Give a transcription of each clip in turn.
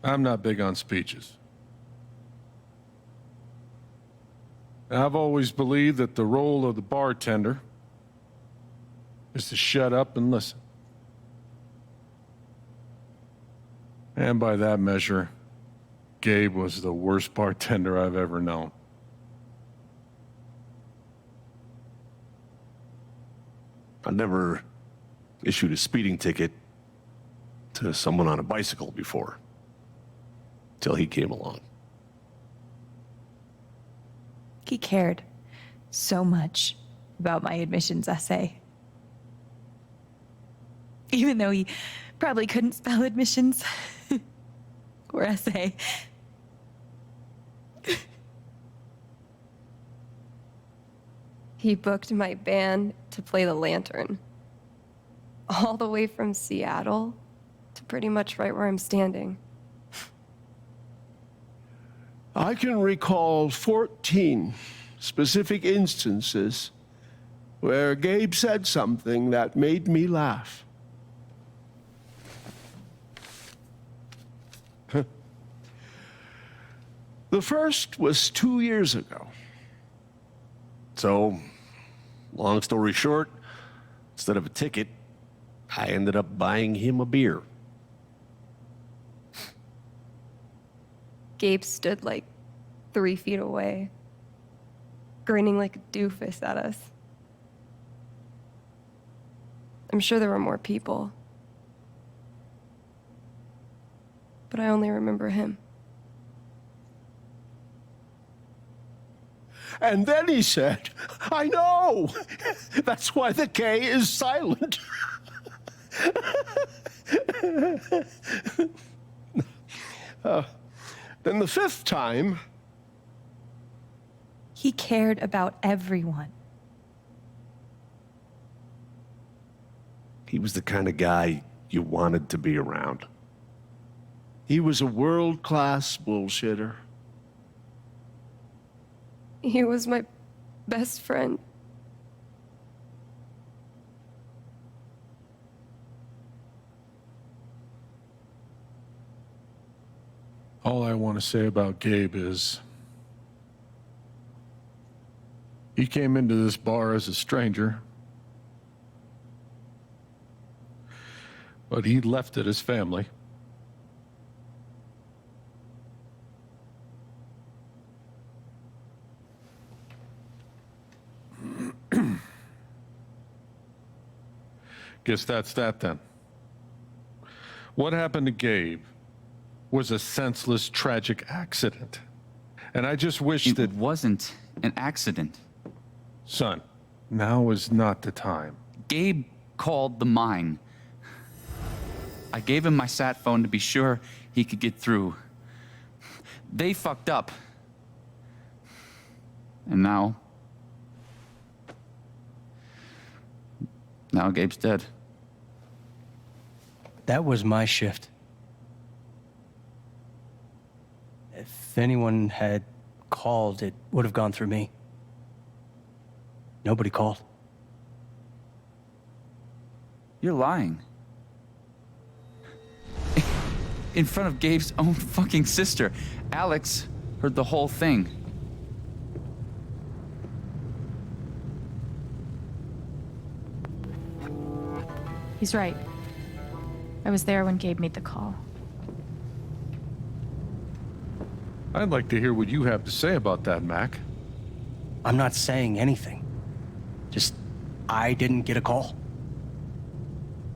I'm not big on speeches. I've always believed that the role of the bartender is to shut up and listen. And by that measure, Gabe was the worst bartender I've ever known. I never issued a speeding ticket to someone on a bicycle before, till he came along. He cared so much about my admissions essay. Even though he probably couldn't spell admissions or essay. He booked my band to play the lantern. All the way from Seattle to pretty much right where I'm standing. I can recall 14 specific instances where Gabe said something that made me laugh. The first was 2 years ago. So, long story short, instead of a ticket, I ended up buying him a beer. Gabe stood like 3 feet away, grinning like a doofus at us. I'm sure there were more people, but I only remember him. And then he said, I know! That's why the K is silent. Then the fifth time... He cared about everyone. He was the kind of guy you wanted to be around. He was a world-class bullshitter. He was my best friend. All I want to say about Gabe is he came into this bar as a stranger, but he left it as family. Guess that's that then. What happened to Gabe was a senseless, tragic accident. And I just wish that... It wasn't an accident. Son, now is not the time. Gabe called the mine. I gave him my sat phone to be sure he could get through. They fucked up. And now Gabe's dead. That was my shift. If anyone had called, it would have gone through me. Nobody called. You're lying. In front of Gabe's own fucking sister. Alex heard the whole thing. He's right. I was there when Gabe made the call. I'd like to hear what you have to say about that, Mac. I'm not saying anything. Just, I didn't get a call.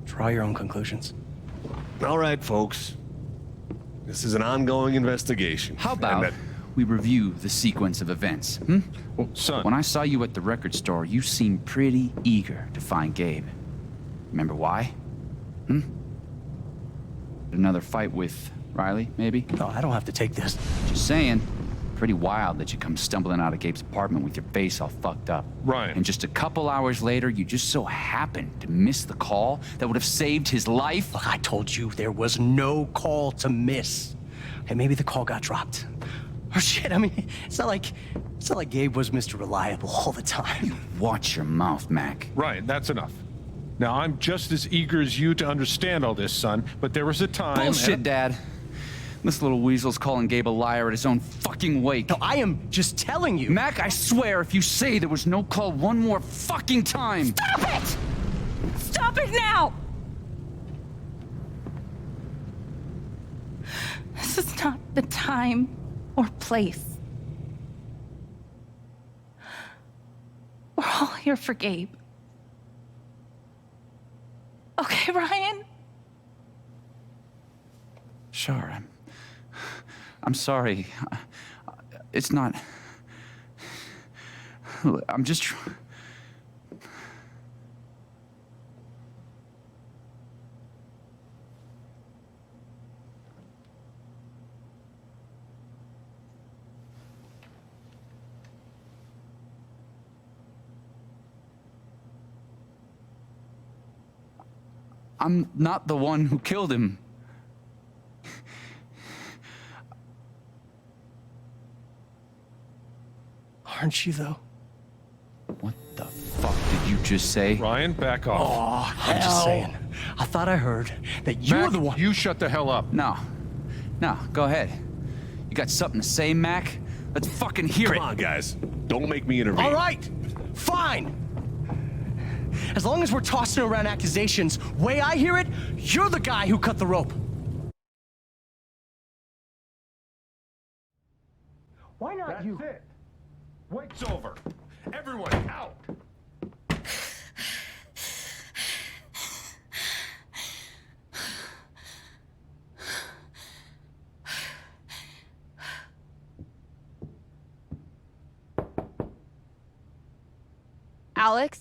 Draw your own conclusions. All right, folks. This is an ongoing investigation. How about we review the sequence of events, hmm? Well, son... When I saw you at the record store, you seemed pretty eager to find Gabe. Remember why? Hmm? Another fight with Riley, maybe? No, I don't have to take this. Just saying. Pretty wild that you come stumbling out of Gabe's apartment with your face all fucked up. Ryan. And just a couple hours later, you just so happened to miss the call that would have saved his life. Look, I told you there was no call to miss. Okay, maybe the call got dropped. Or shit, I mean, it's not like Gabe was Mr. Reliable all the time. Watch your mouth, Mac. Ryan, that's enough. Now, I'm just as eager as you to understand all this, son, but there was a time... Bullshit, Dad. This little weasel's calling Gabe a liar at his own fucking wake. No, I am just telling you. Mac, I swear, if you say there was no call one more fucking time... Stop it! Stop it now! This is not the time or place. We're all here for Gabe. Okay, Ryan? Sure, I'm sorry. It's not... I'm just... I'm not the one who killed him. Aren't you, though? What the fuck did you just say? Ryan, back off. Oh, I'm just saying. I thought I heard that you're Mac, the one. you shut the hell up. No, go ahead. You got something to say, Mac? Let's fucking hear it. Come on, guys. Don't make me intervene. All right, fine. As long as we're tossing around accusations, way I hear it, you're the guy who cut the rope. Why not That's you? it. Wake's over. Everyone out. Alex?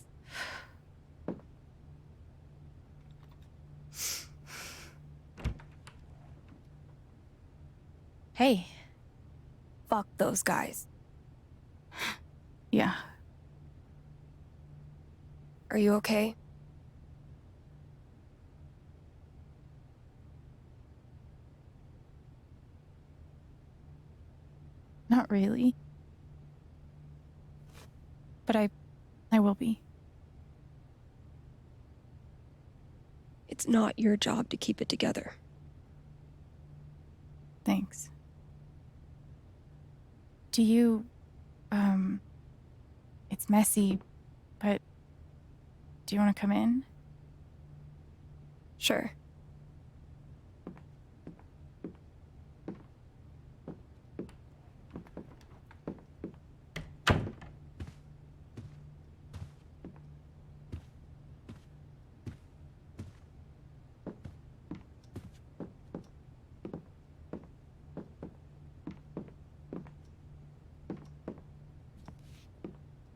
Hey. Fuck those guys. Yeah. Are you okay? Not really. But I will be. It's not your job to keep it together. Thanks. Do you, it's messy, but do you want to come in? Sure.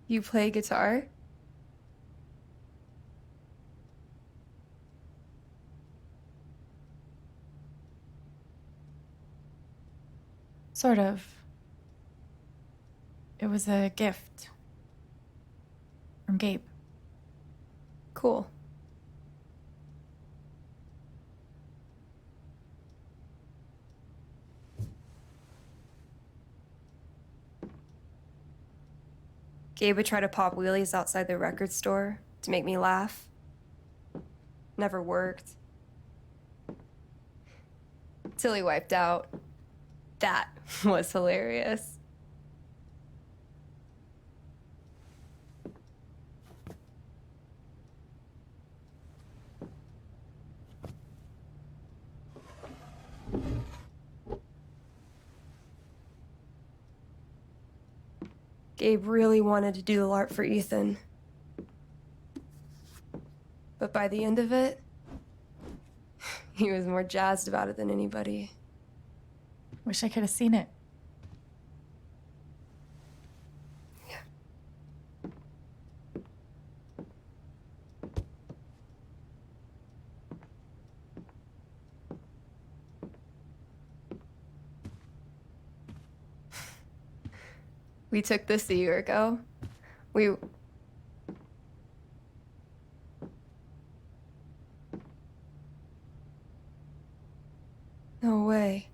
You play guitar? Sort of. It was a gift from Gabe. Cool. Gabe would try to pop wheelies outside the record store to make me laugh. Never worked. Till he wiped out. That was hilarious. Gabe really wanted to do the LARP for Ethan. But by the end of it, he was more jazzed about it than anybody. Wish I could have seen it. Yeah. We took this a year ago. No way.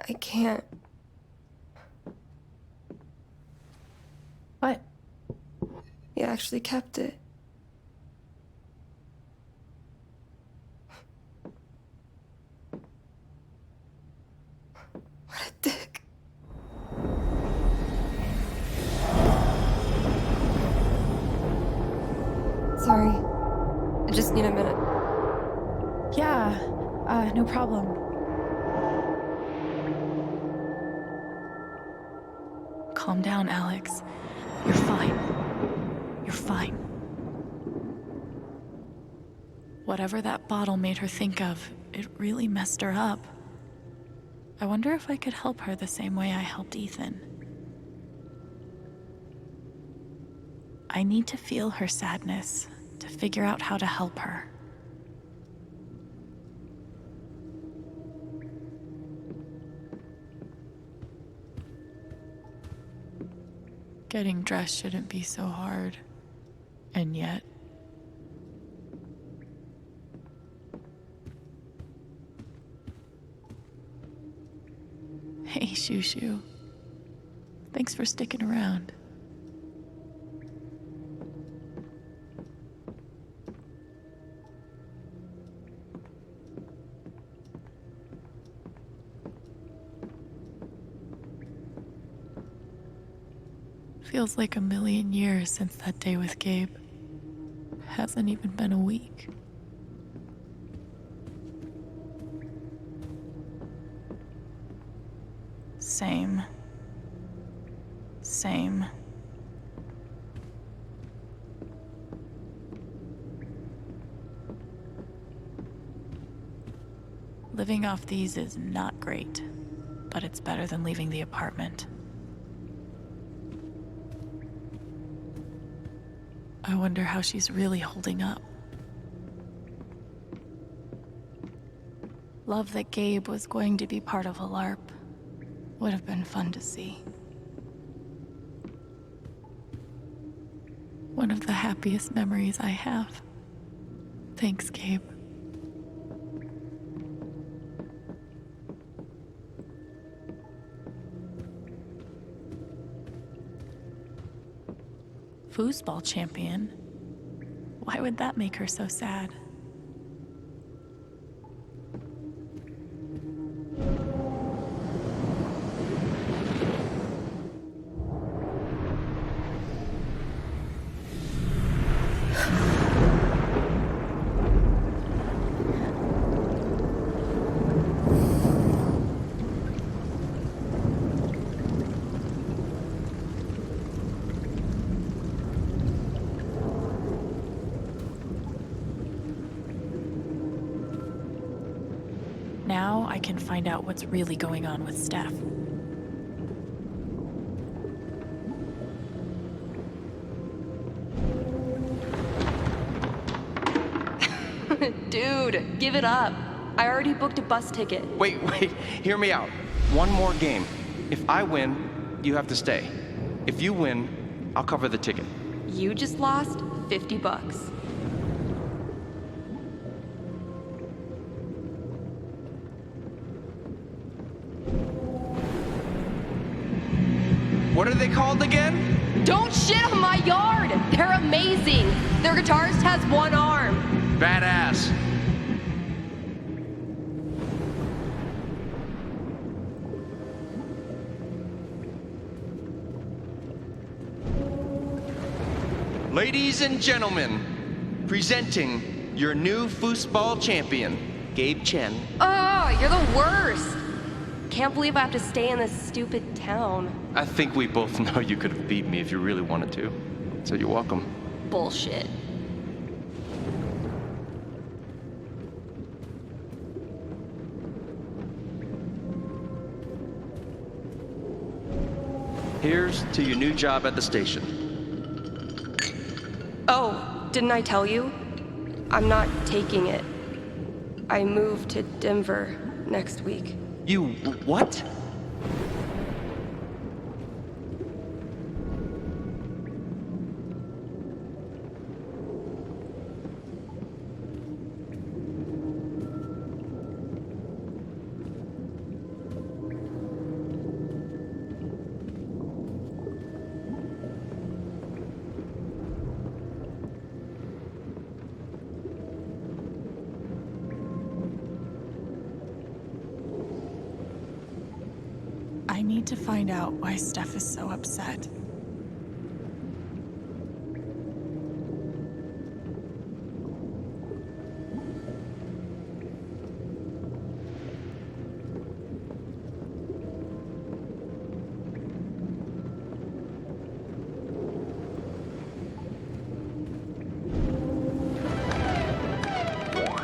I can't. What? He actually kept it. I just need a minute. Yeah, no problem. Calm down, Alex. You're fine. You're fine. Whatever that bottle made her think of, it really messed her up. I wonder if I could help her the same way I helped Ethan. I need to feel her sadness to figure out how to help her. Getting dressed shouldn't be so hard. And yet... Hey, Shushu. Thanks for sticking around. Feels like a million years since that day with Gabe. Hasn't even been a week. Same. Same. Living off these is not great, but it's better than leaving the apartment. I wonder how she's really holding up. Love that Gabe was going to be part of a LARP. Would have been fun to see. One of the happiest memories I have. Thanks, Gabe. Foosball champion? Why would that make her so sad? Now I can find out what's really going on with Steph. Dude, give it up. I already booked a bus ticket. Wait, hear me out. One more game. If I win, you have to stay. If you win, I'll cover the ticket. You just lost $50. What are they called again? Don't shit on my yard! They're amazing! Their guitarist has one arm. Badass. Ladies and gentlemen, presenting your new foosball champion, Gabe Chen. Oh, you're the worst! Can't believe I have to stay in this stupid town. I think we both know you could have beat me if you really wanted to. So you're welcome. Bullshit. Here's to your new job at the station. Oh, didn't I tell you? I'm not taking it. I move to Denver next week. You what? I need to find out why Steph is so upset.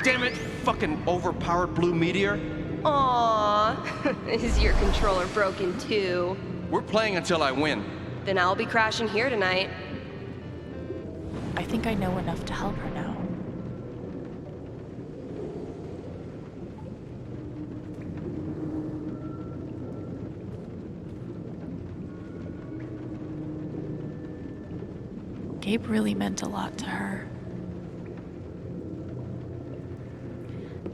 damn it! Fucking overpowered blue meteor. Aww, is your controller broken too? We're playing until I win. Then I'll be crashing here tonight. I think I know enough to help her now. Gabe really meant a lot to her.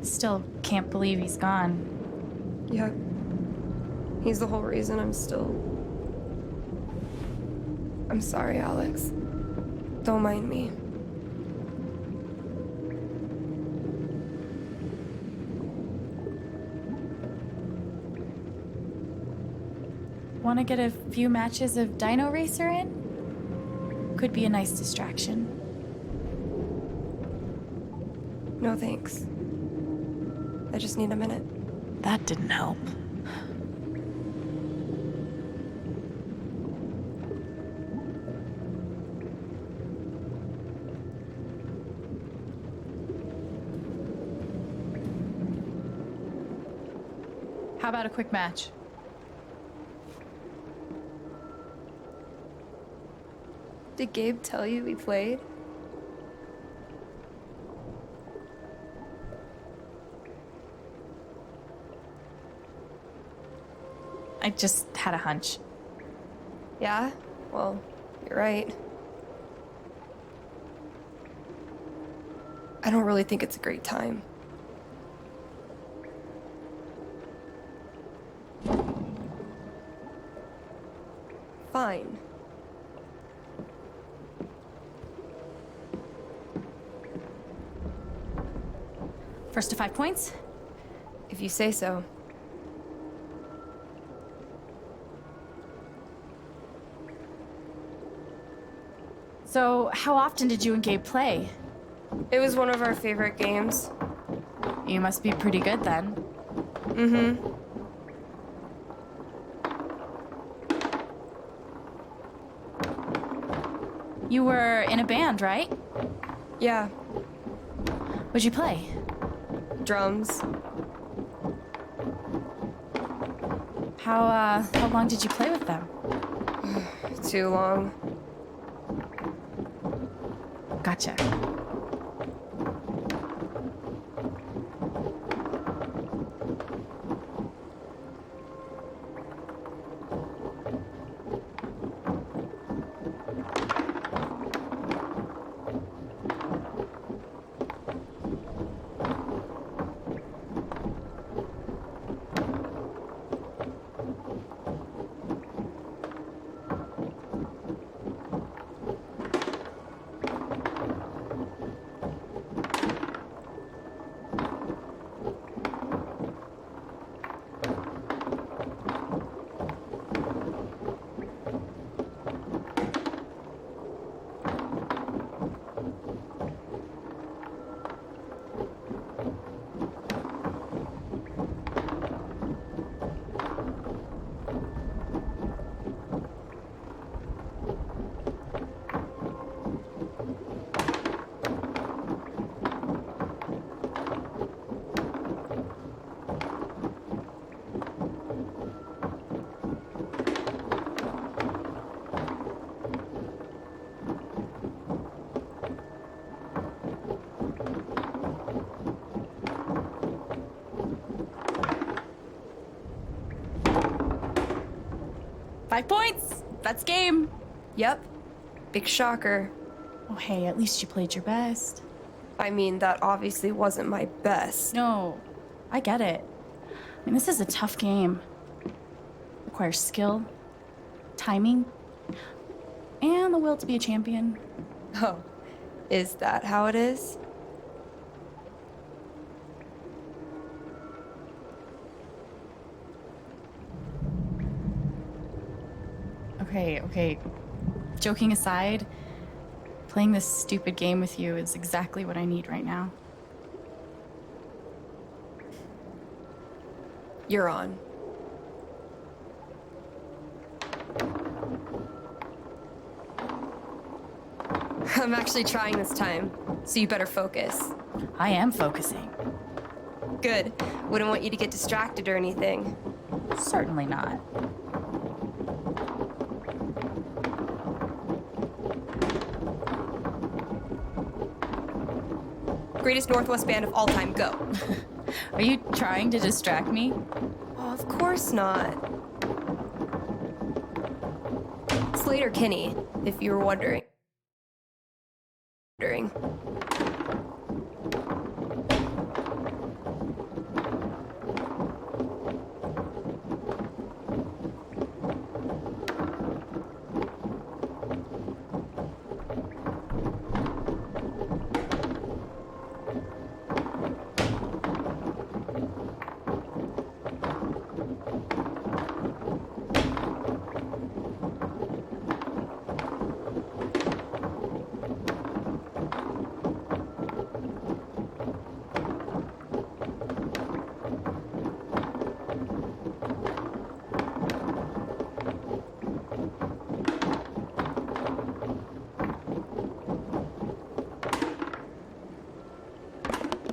Still can't believe he's gone. Yeah. He's the whole reason I'm sorry, Alex. Don't mind me. Want to get a few matches of Dino Racer in? Could be a nice distraction. No thanks. I just need a minute. That didn't help. How about a quick match? Did Gabe tell you we played? I just had a hunch. Yeah? Well, you're right. I don't really think it's a great time. Fine. First to 5 points? If you say so. So, how often did you and Gabe play? It was one of our favorite games. You must be pretty good then. Mm-hmm. You were in a band, right? Yeah. What'd you play? Drums. How long did you play with them? Too long. Gotcha. Five points! That's game! Yep. Big shocker. Oh, hey, at least you played your best. I mean, that obviously wasn't my best. No, I get it. I mean, this is a tough game. Requires skill, timing, and the will to be a champion. Oh, is that how it is? Okay. Joking aside, playing this stupid game with you is exactly what I need right now. You're on. I'm actually trying this time, so you better focus. I am focusing. Good. Wouldn't want you to get distracted or anything. Certainly not. Greatest Northwest band of all time, go. Are you trying to distract me? Oh, of course not. Slater Kinney, if you were wondering.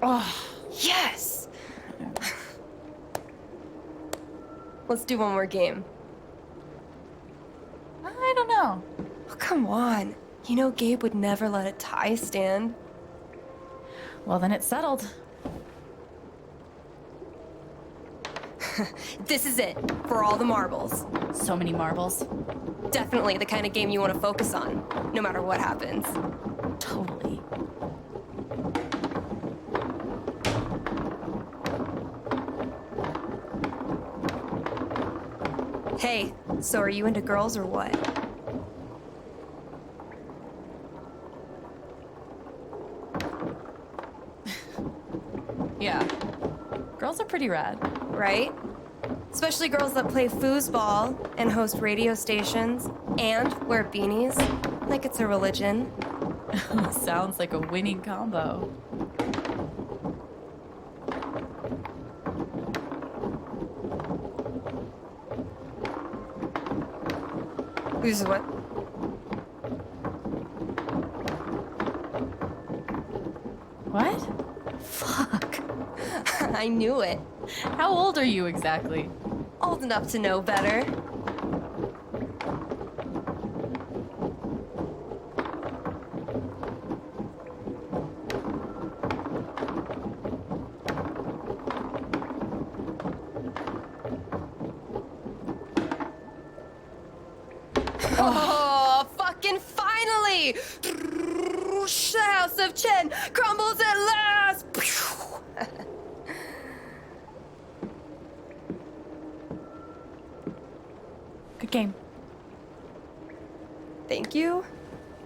Oh, Yes! Let's do one more game. I don't know. Oh, come on. You know Gabe would never let a tie stand. Well, then it's settled. This is it, for all the marbles. So many marbles. Definitely the kind of game you want to focus on, no matter what happens. Totally. Hey, so are you into girls or what? Yeah. Girls are pretty rad. Right? Especially girls that play foosball and host radio stations and wear beanies like it's a religion. Sounds like a winning combo. Who's what? What? Fuck. I knew it. How old are you exactly? Old enough to know better. Oh, fucking finally! The House of Chen crumbles at last! Good game. Thank you?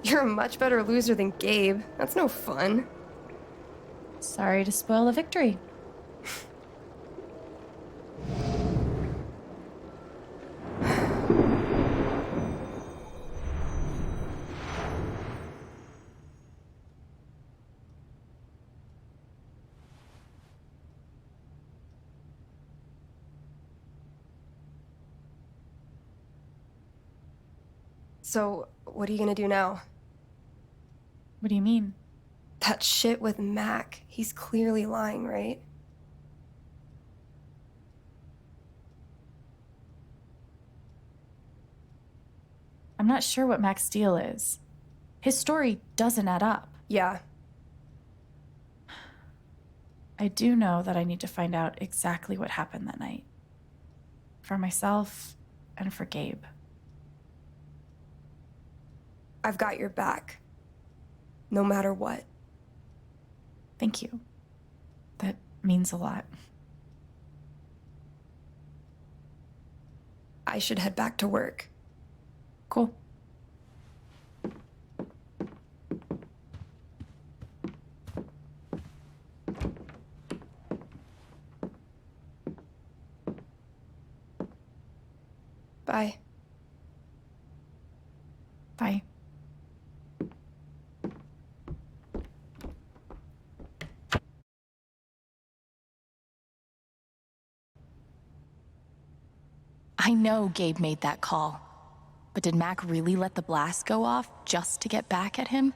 You're a much better loser than Gabe. That's no fun. Sorry to spoil the victory. So, what are you gonna do now? What do you mean? That shit with Mac. He's clearly lying, right? I'm not sure what Mac's deal is. His story doesn't add up. Yeah. I do know that I need to find out exactly what happened that night. For myself and for Gabe. I've got your back. No matter what. Thank you. That means a lot. I should head back to work. Cool. Bye. Bye. I know Gabe made that call, but did Mac really let the blast go off just to get back at him?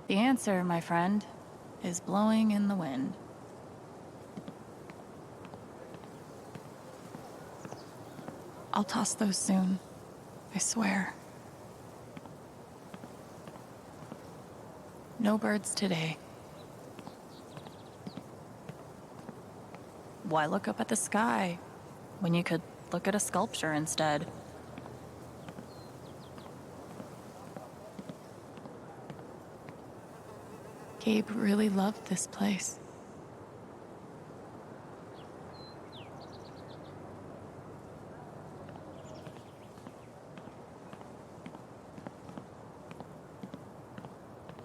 The answer, my friend, is blowing in the wind. I'll toss those soon. I swear. No birds today. Why look up at the sky when you could look at a sculpture instead? Gabe really loved this place.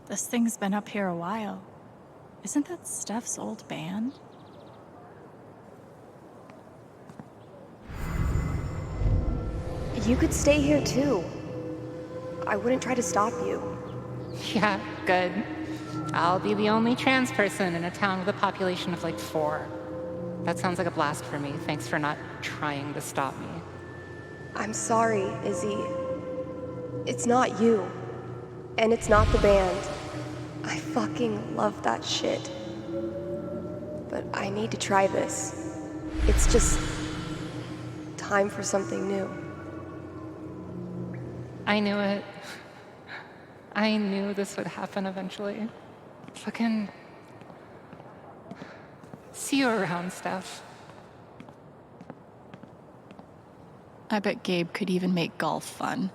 This thing's been up here a while. Isn't that Steph's old band? You could stay here too. I wouldn't try to stop you. Yeah, good. I'll be the only trans person in a town with a population of like 4. That sounds like a blast for me. Thanks for not trying to stop me. I'm sorry, Izzy. It's not you. And it's not the band. I fucking love that shit. But I need to try this. It's just time for something new. I knew it. I knew this would happen eventually. Fucking... See you around, Steph. I bet Gabe could even make golf fun.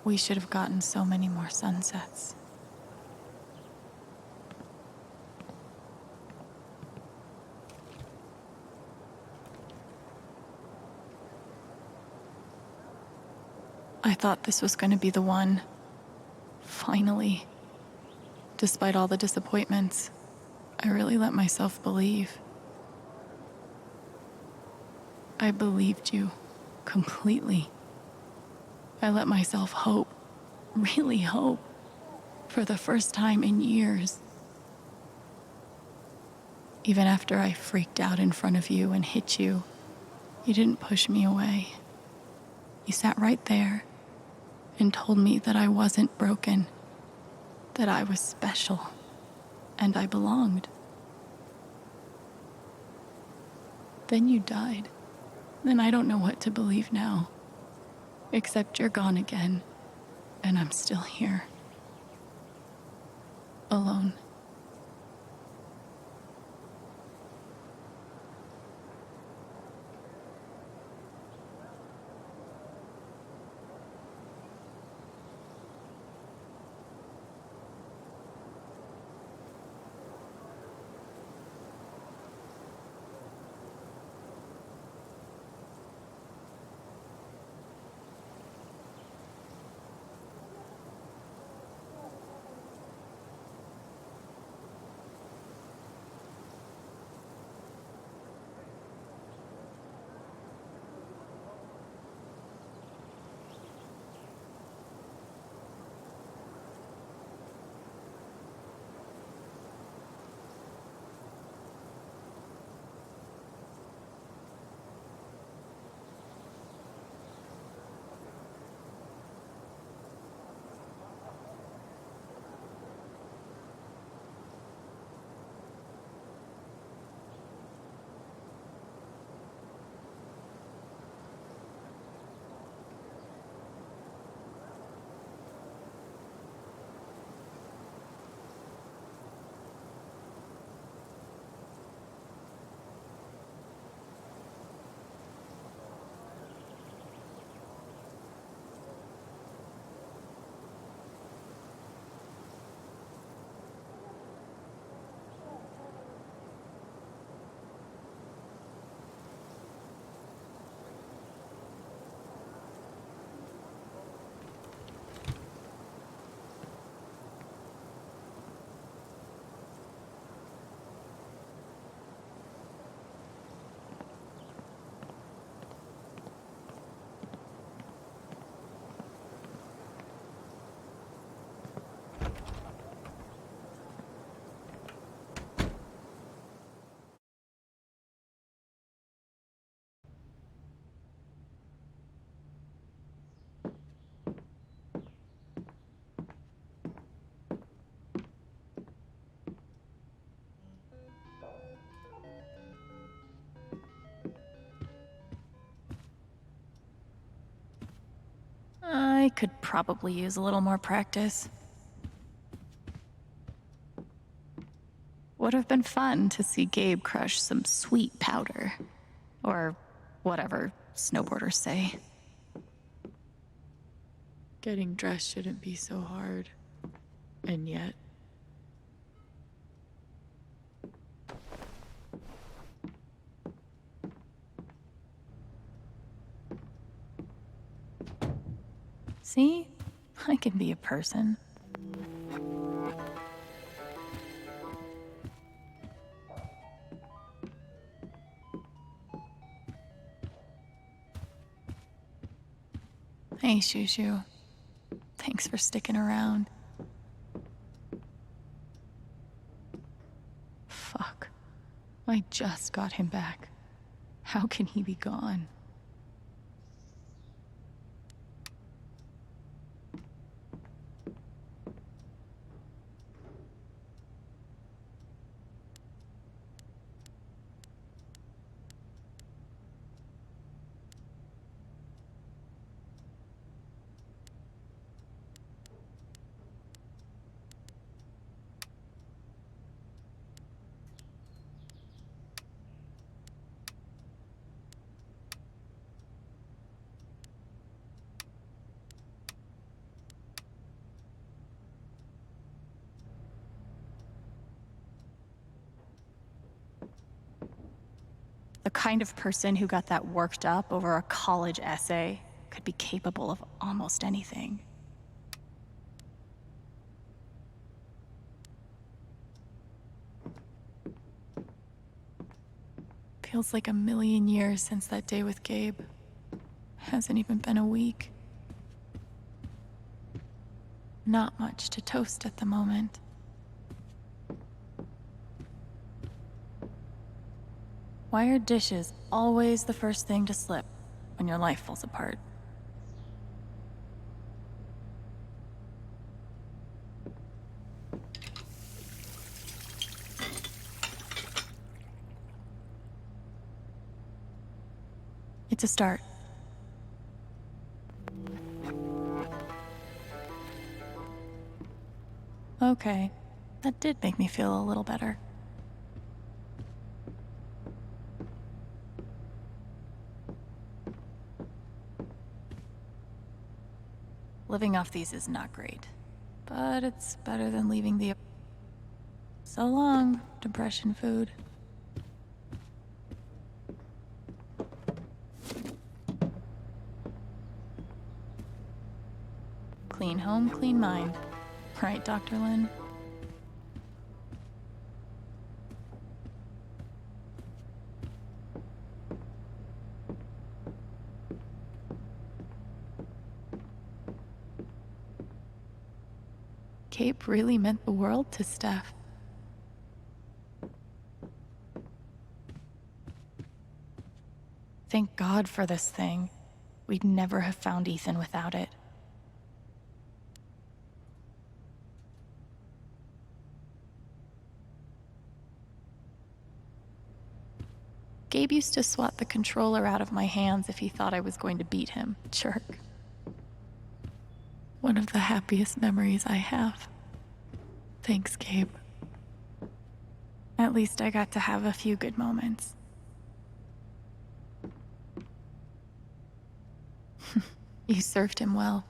We should have gotten so many more sunsets. I thought this was going to be the one. Finally. Despite all the disappointments, I really let myself believe. I believed you completely. I let myself hope, really hope, for the first time in years. Even after I freaked out in front of you and hit you, you didn't push me away. You sat right there and told me that I wasn't broken, that I was special, and I belonged. Then you died, and I don't know what to believe now. Except you're gone again, and I'm still here. Alone. could probably use a little more practice. Would have been fun to see Gabe crush some sweet powder. Or whatever snowboarders say. Getting dressed shouldn't be so hard. And yet. See? I can be a person. Hey, Shushu. Thanks for sticking around. Fuck. I just got him back. How can he be gone? The kind of person who got that worked up over a college essay could be capable of almost anything. Feels like a million years since that day with Gabe. Hasn't even been a week. Not much to toast at the moment. Why are dishes always the first thing to slip when your life falls apart? It's a start. Okay, that did make me feel a little better. Living off these is not great, but it's better than leaving the... So long, depression food. Clean home, clean mind. Right, Dr. Lin? Cape really meant the world to Steph. Thank God for this thing. We'd never have found Ethan without it. Gabe used to swat the controller out of my hands if he thought I was going to beat him. Jerk. One of the happiest memories I have. Thanks, Gabe. At least I got to have a few good moments. You served him well.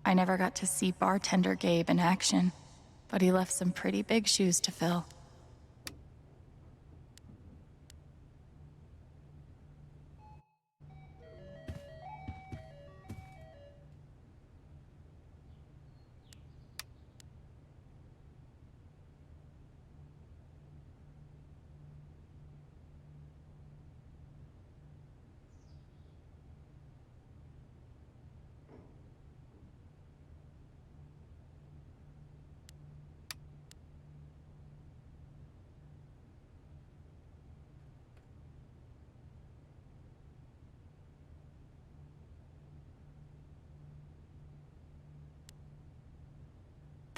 I never got to see bartender Gabe in action, but he left some pretty big shoes to fill.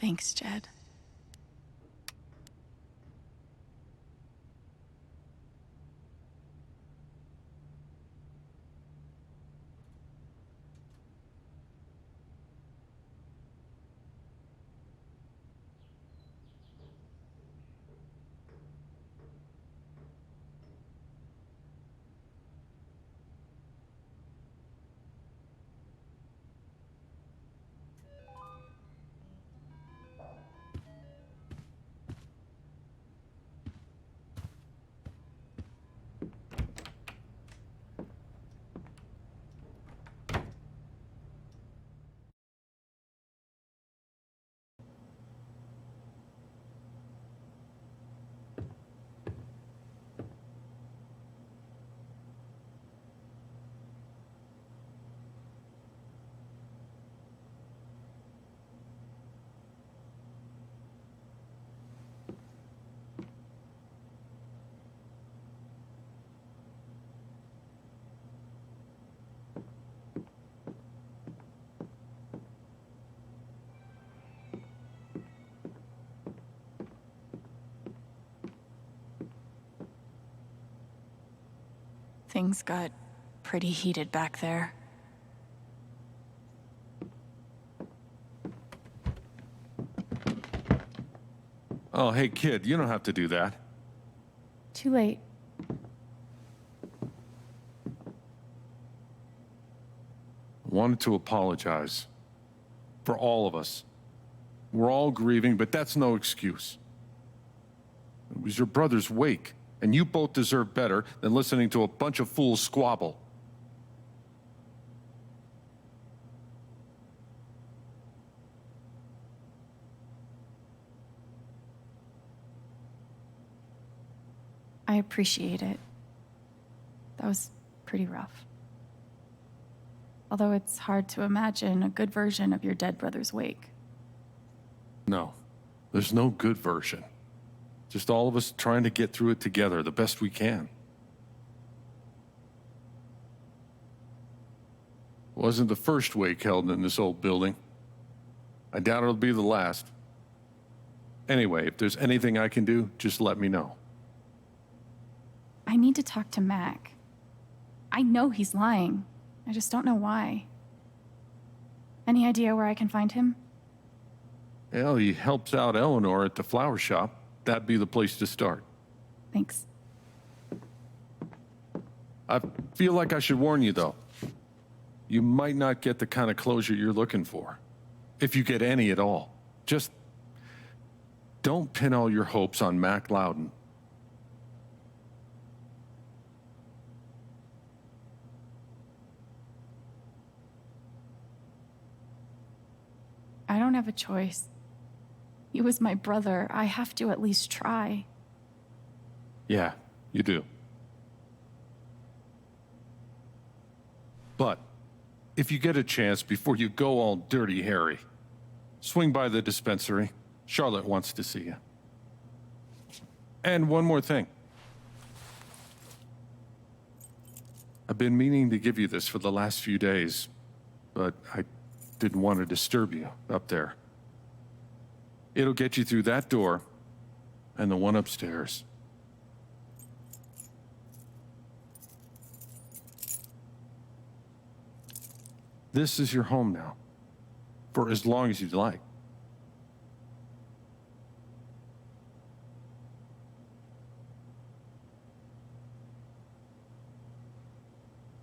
Thanks, Jed. Things got pretty heated back there. Oh, hey, kid, you don't have to do that. Too late. Wanted to apologize. For all of us. We're all grieving, but that's no excuse. It was your brother's wake, and you both deserve better than listening to a bunch of fools squabble. I appreciate it. That was pretty rough. Although it's hard to imagine a good version of your dead brother's wake. No, there's no good version. Just all of us trying to get through it together the best we can. Wasn't the first wake held in this old building. I doubt it'll be the last. Anyway, if there's anything I can do, just let me know. I need to talk to Mac. I know he's lying. I just don't know why. Any idea where I can find him? Well, he helps out Eleanor at the flower shop. That'd be the place to start. Thanks. I feel like I should warn you, though. You might not get the kind of closure you're looking for. If you get any at all. Just don't pin all your hopes on Mac Loudon. I don't have a choice. He was my brother. I have to at least try. Yeah, you do. But if you get a chance before you go all Dirty Harry, swing by the dispensary. Charlotte wants to see you. And one more thing. I've been meaning to give you this for the last few days, but I didn't want to disturb you up there. It'll get you through that door and the one upstairs. This is your home now, for as long as you'd like.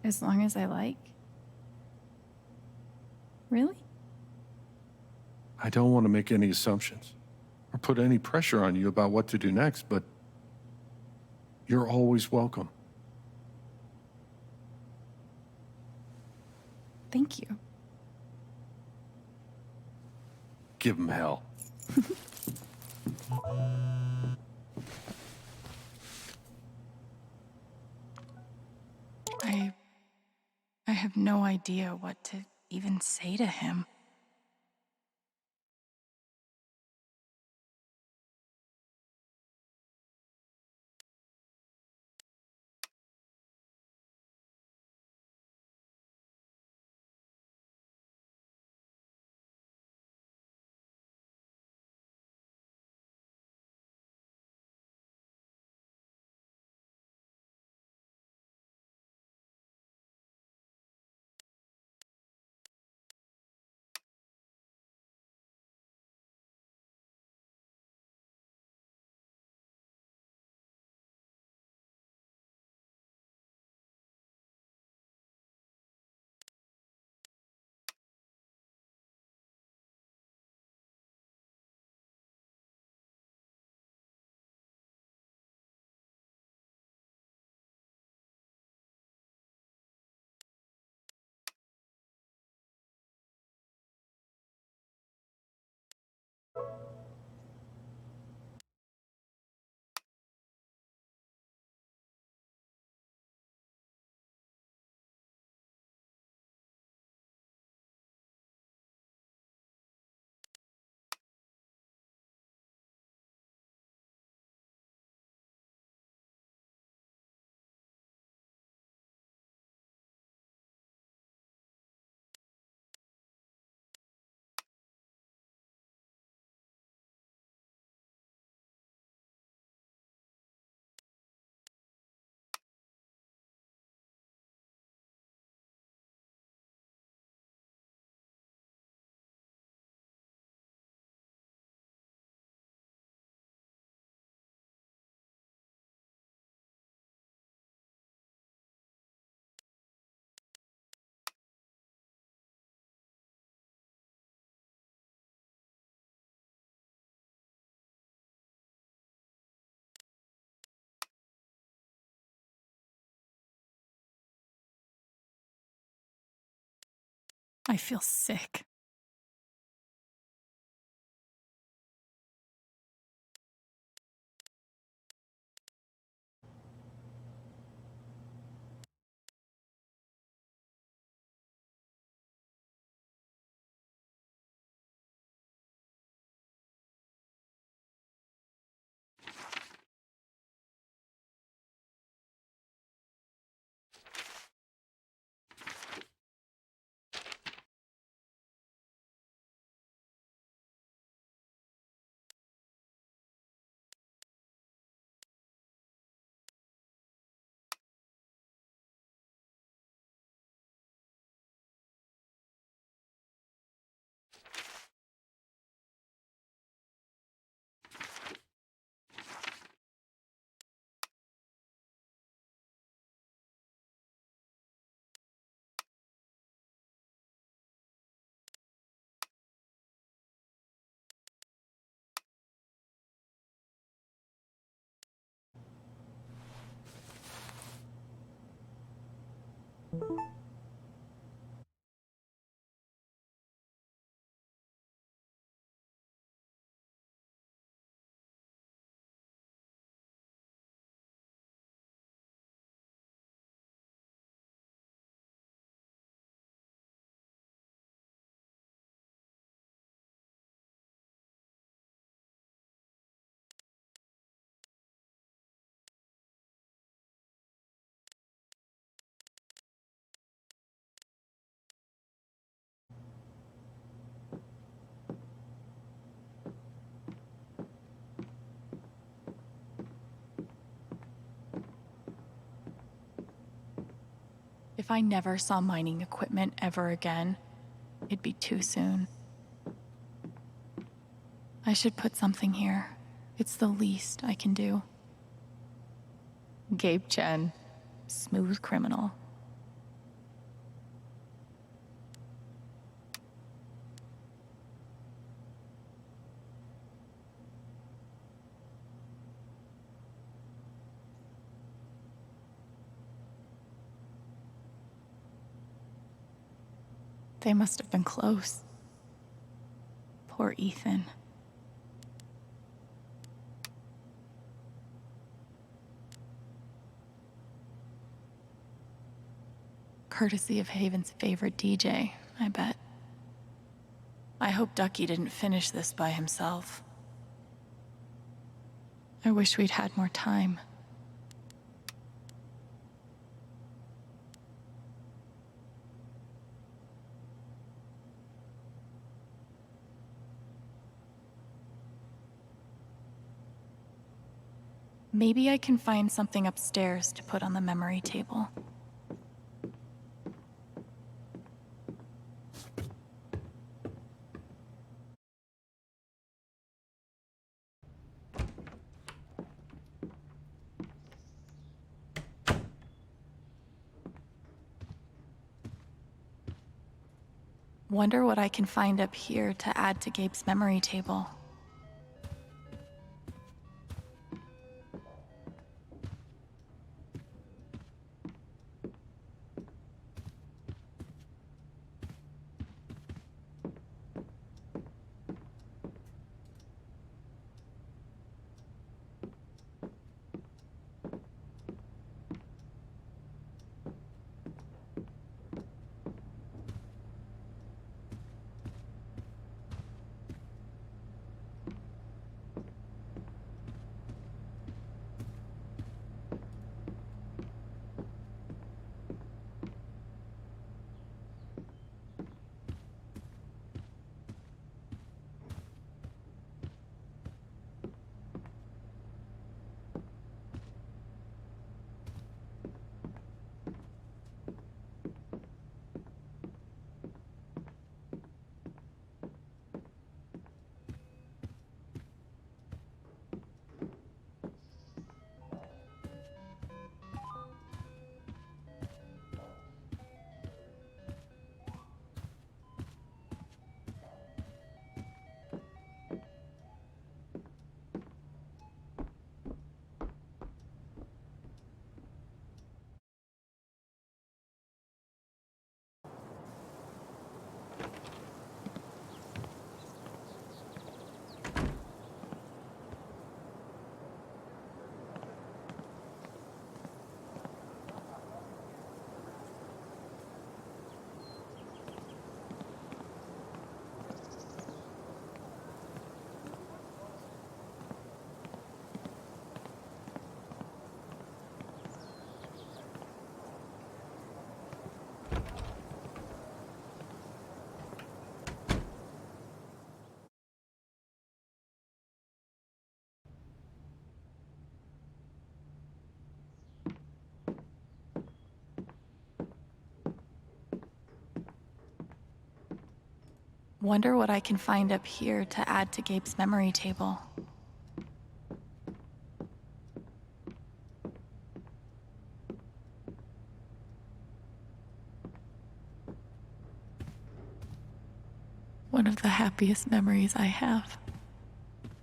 As long as I like. Really? I don't want to make any assumptions or put any pressure on you about what to do next, but you're always welcome. Thank you. Give him hell. I have no idea what to even say to him. I feel sick. If I never saw mining equipment ever again, it'd be too soon. I should put something here. It's the least I can do. Gabe Chen, smooth criminal. They must have been close. Poor Ethan. Courtesy of Haven's favorite DJ, I bet. I hope Ducky didn't finish this by himself. I wish we'd had more time. Maybe I can find something upstairs to put on the memory table. Wonder what I can find up here to add to Gabe's memory table. Wonder what I can find up here to add to Gabe's memory table. One of the happiest memories I have.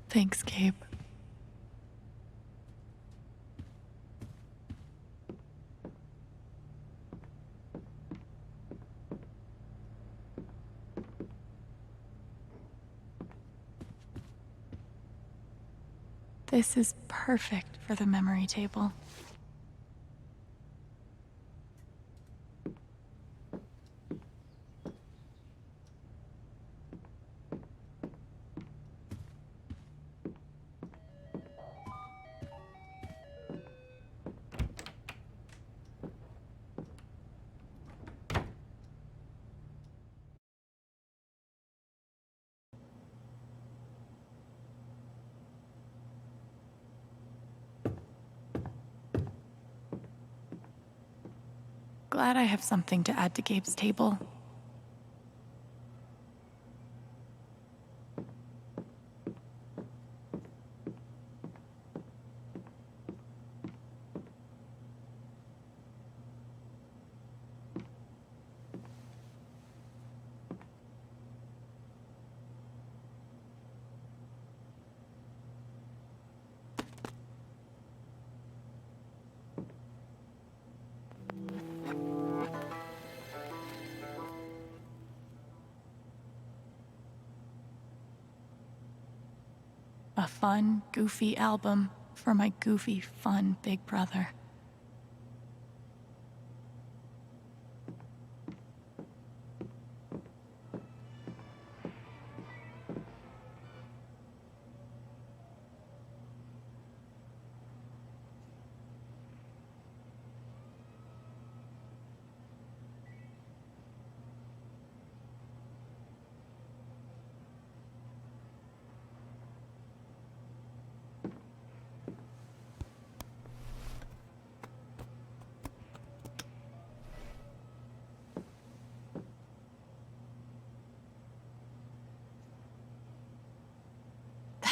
Thanks, Gabe. This is perfect for the memory table. Glad I have something to add to Gabe's table. A fun, goofy album for my goofy, fun big brother.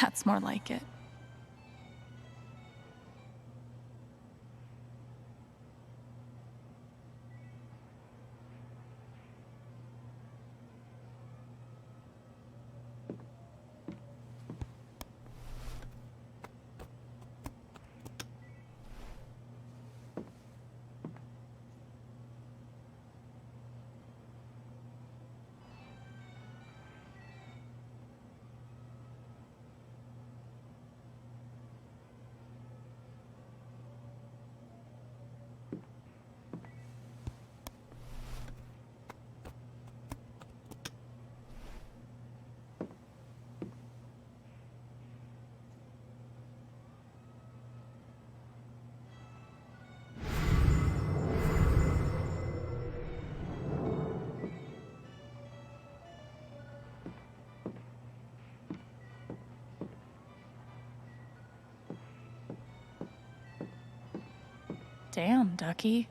That's more like it. Damn, Ducky.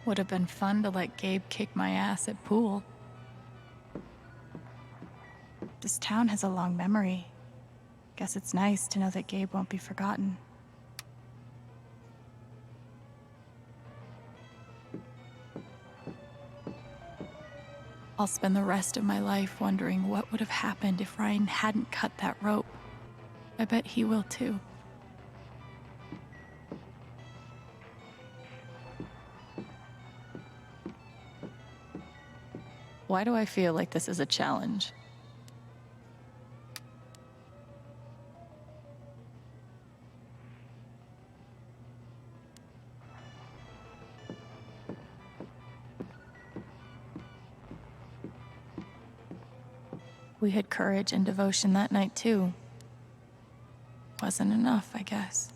Would have been fun to let Gabe kick my ass at pool. This town has a long memory. Guess it's nice to know that Gabe won't be forgotten. I'll spend the rest of my life wondering what would have happened if Ryan hadn't cut that rope. I bet he will too. Why do I feel like this is a challenge? We had courage and devotion that night, too. Wasn't enough, I guess.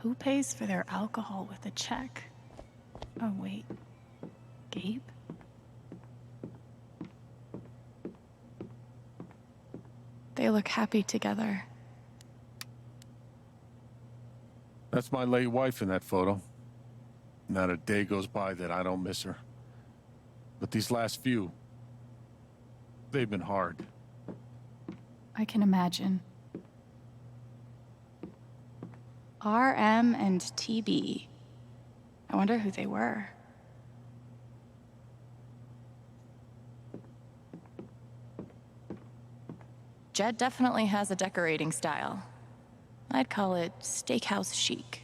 Who pays for their alcohol with a check? Oh, wait. Gabe? They look happy together. That's my late wife in that photo. Not a day goes by that I don't miss her. But these last few, they've been hard. I can imagine. RM and TB. I wonder who they were. Jed definitely has a decorating style. I'd call it steakhouse chic.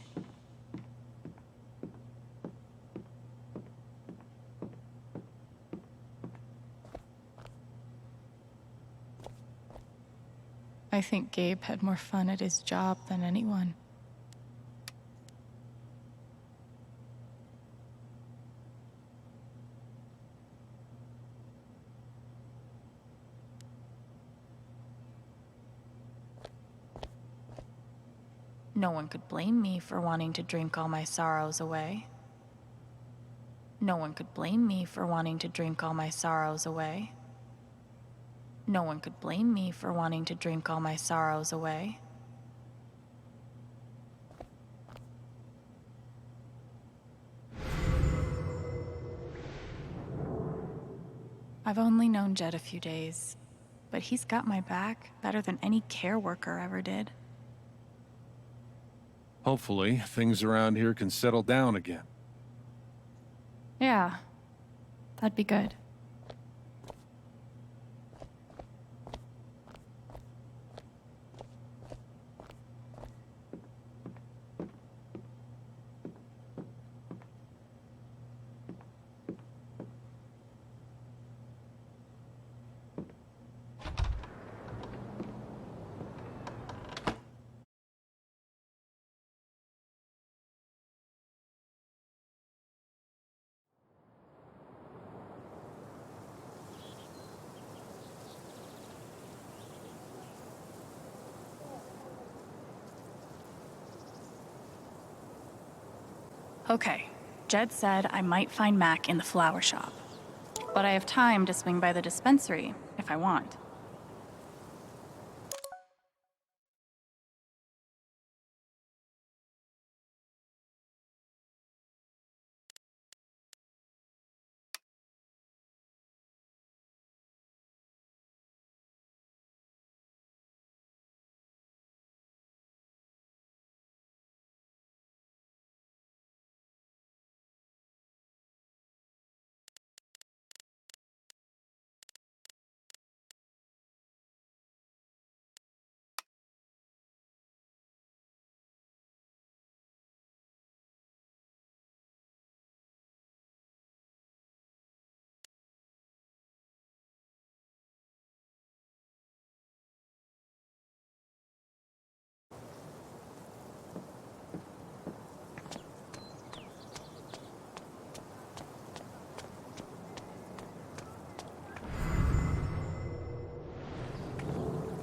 I think Gabe had more fun at his job than anyone. No one could blame me for wanting to drink all my sorrows away. No one could blame me for wanting to drink all my sorrows away. No one could blame me for wanting to drink all my sorrows away. I've only known Jed a few days, but he's got my back better than any care worker ever did. Hopefully, things around here can settle down again. Yeah, that'd be good. Okay, Jed said I might find Mac in the flower shop. But I have time to swing by the dispensary if I want.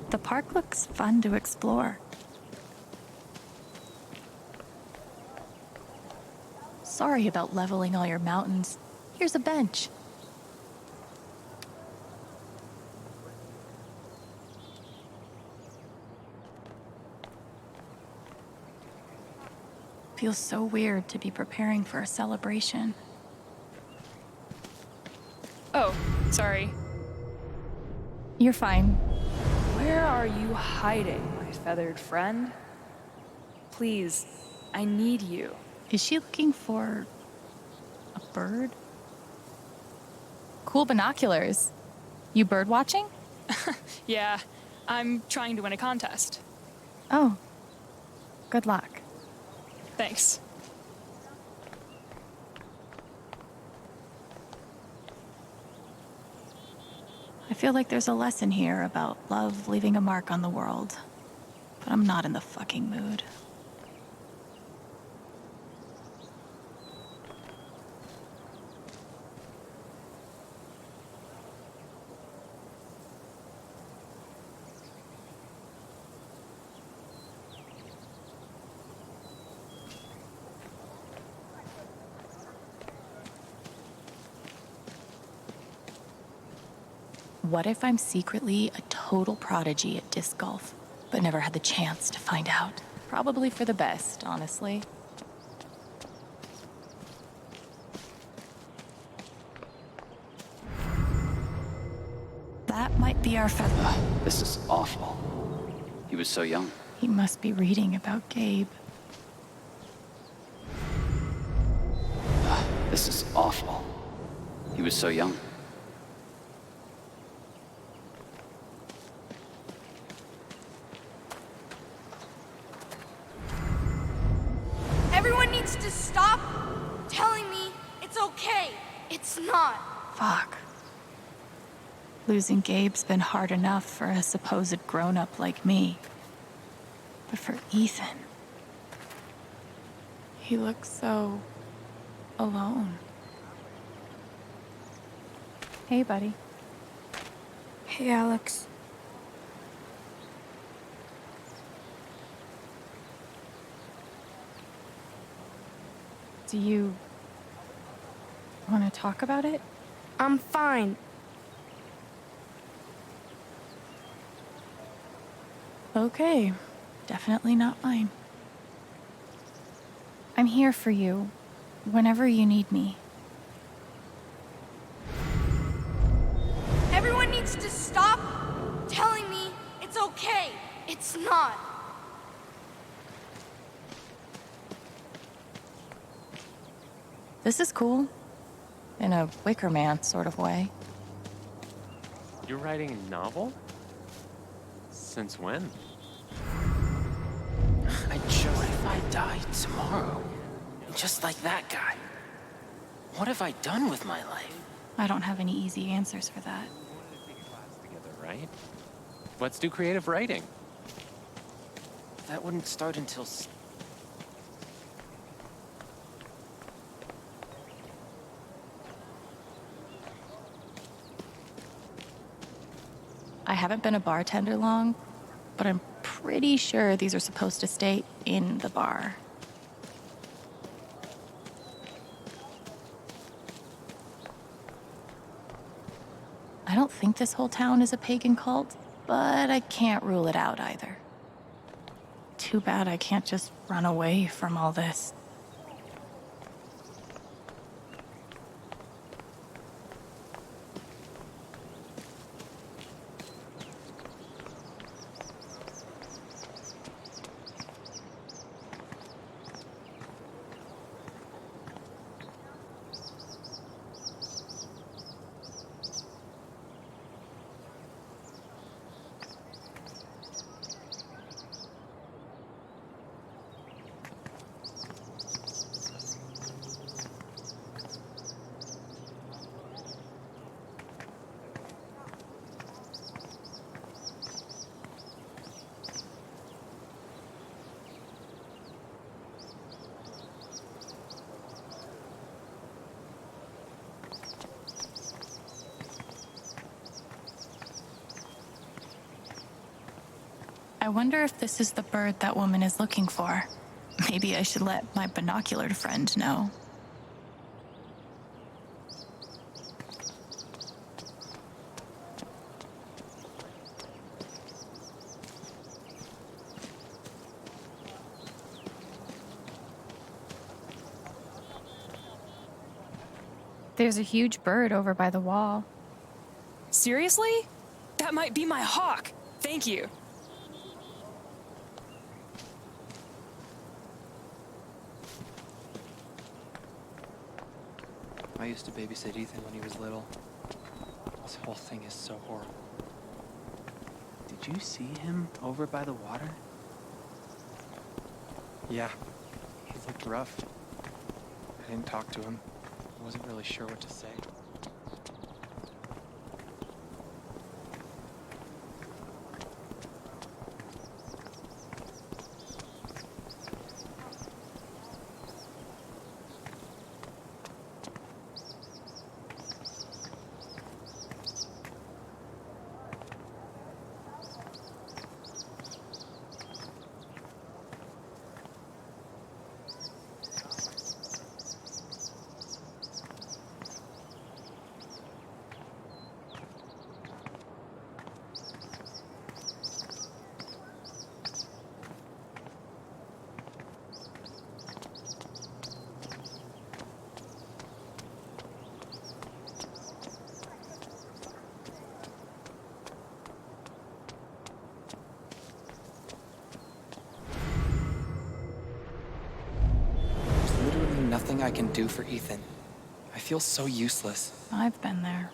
The park looks fun to explore. Sorry about leveling all your mountains. Here's a bench. Feels so weird to be preparing for a celebration. Oh, sorry. You're fine. Where are you hiding, my feathered friend? Please, I need you. Is she looking for a bird? Cool binoculars. You bird watching? Yeah, I'm trying to win a contest. Oh, good luck. Thanks. I feel like there's a lesson here about love leaving a mark on the world, but I'm not in the fucking mood. What if I'm secretly a total prodigy at disc golf, but never had the chance to find out? Probably for the best, honestly. That might be our feather. This is awful. He was so young. He must be reading about Gabe. This is awful. He was so young. Everyone needs to stop telling me it's okay. It's not. Fuck. Losing Gabe's been hard enough for a supposed grown-up like me. But for Ethan... He looks so alone. Hey, buddy. Hey, Alex. Do you want to talk about it? I'm fine. Okay. Definitely not mine. I'm here for you, whenever you need me. Everyone needs to stop telling me it's okay. It's not. This is cool. In a Wicker Man sort of way. You're writing a novel? Since when? What if I die tomorrow? Just like that guy. What have I done with my life? I don't have any easy answers for that. Together, right? Let's do creative writing. That wouldn't start until... I haven't been a bartender long, but I'm pretty sure these are supposed to stay in the bar. I don't think this whole town is a pagan cult, but I can't rule it out either. Too bad I can't just run away from all this. I wonder if this is the bird that woman is looking for. Maybe I should let my binocular friend know. There's a huge bird over by the wall. Seriously? That might be my hawk. Thank you. I used to babysit Ethan when he was little. This whole thing is so horrible. Did you see him over by the water? Yeah, he looked rough. I didn't talk to him. I wasn't really sure what to say. nothing I can do for Ethan. I feel so useless. I've been there.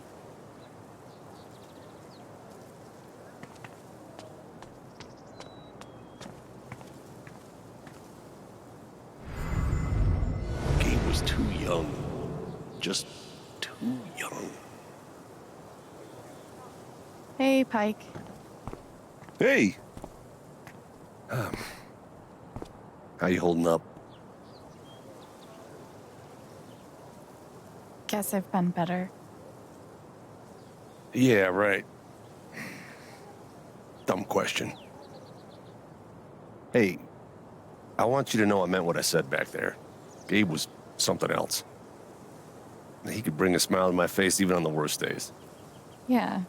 Gabe was too young. Just too young. Hey, Pike. Hey! How you holding up? Guess I've been better. Yeah, right. Dumb question. Hey, I want you to know I meant what I said back there. Gabe was something else. He could bring a smile to my face even on the worst days. Yeah.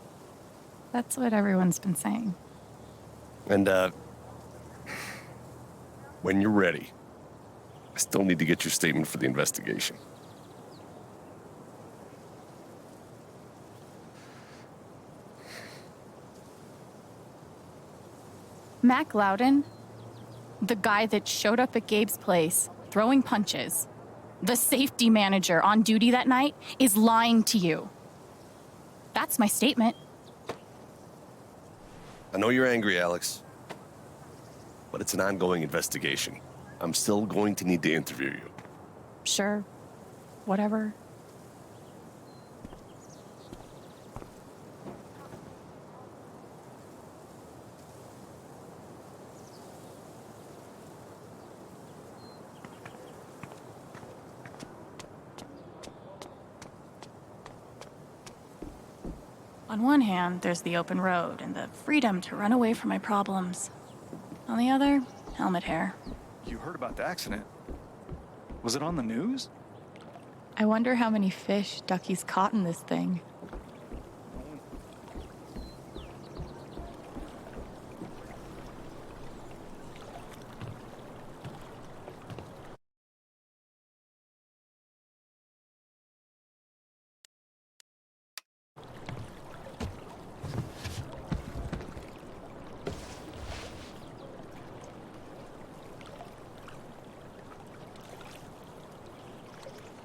That's what everyone's been saying. And, when you're ready, I still need to get your statement for the investigation. Mac Loudon, the guy that showed up at Gabe's place, throwing punches, the safety manager on duty that night, is lying to you. That's my statement. I know you're angry, Alex, but it's an ongoing investigation. I'm still going to need to interview you. Sure. Whatever. On one hand, there's the open road and the freedom to run away from my problems. On the other, helmet hair. You heard about the accident? Was it on the news? I wonder how many fish Ducky's caught in this thing.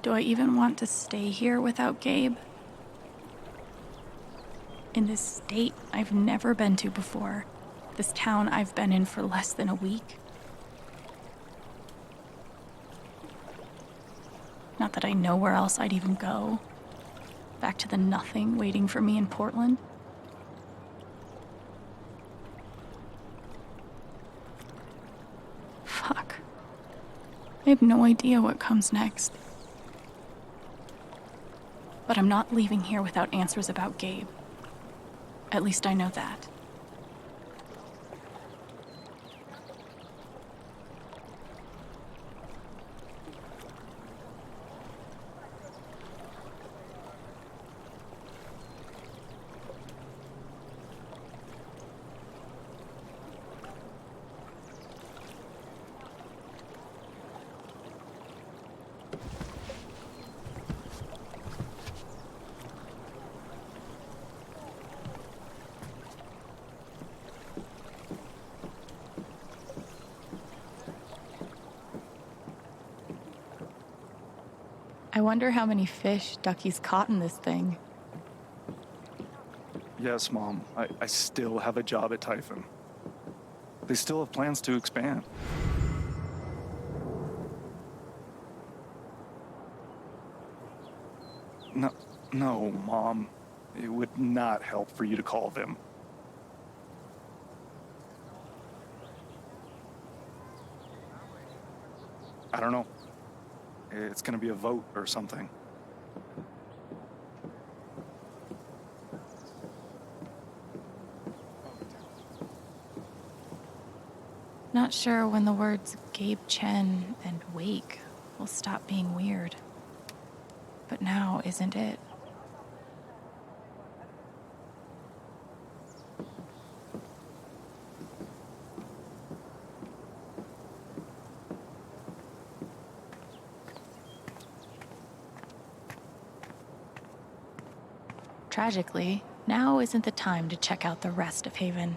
Do I even want to stay here without Gabe? In this state I've never been to before. This town I've been in for less than a week. Not that I know where else I'd even go. Back to the nothing waiting for me in Portland. Fuck. I have no idea what comes next. But I'm not leaving here without answers about Gabe. At least I know that. I wonder how many fish Ducky's caught in this thing. Yes, Mom. I still have a job at Typhon. They still have plans to expand. No, Mom. It would not help for you to call them. I don't know. It's gonna be a vote or something. Not sure when the words Gabe Chen and Wake will stop being weird. But now isn't it? Tragically, now isn't the time to check out the rest of Haven.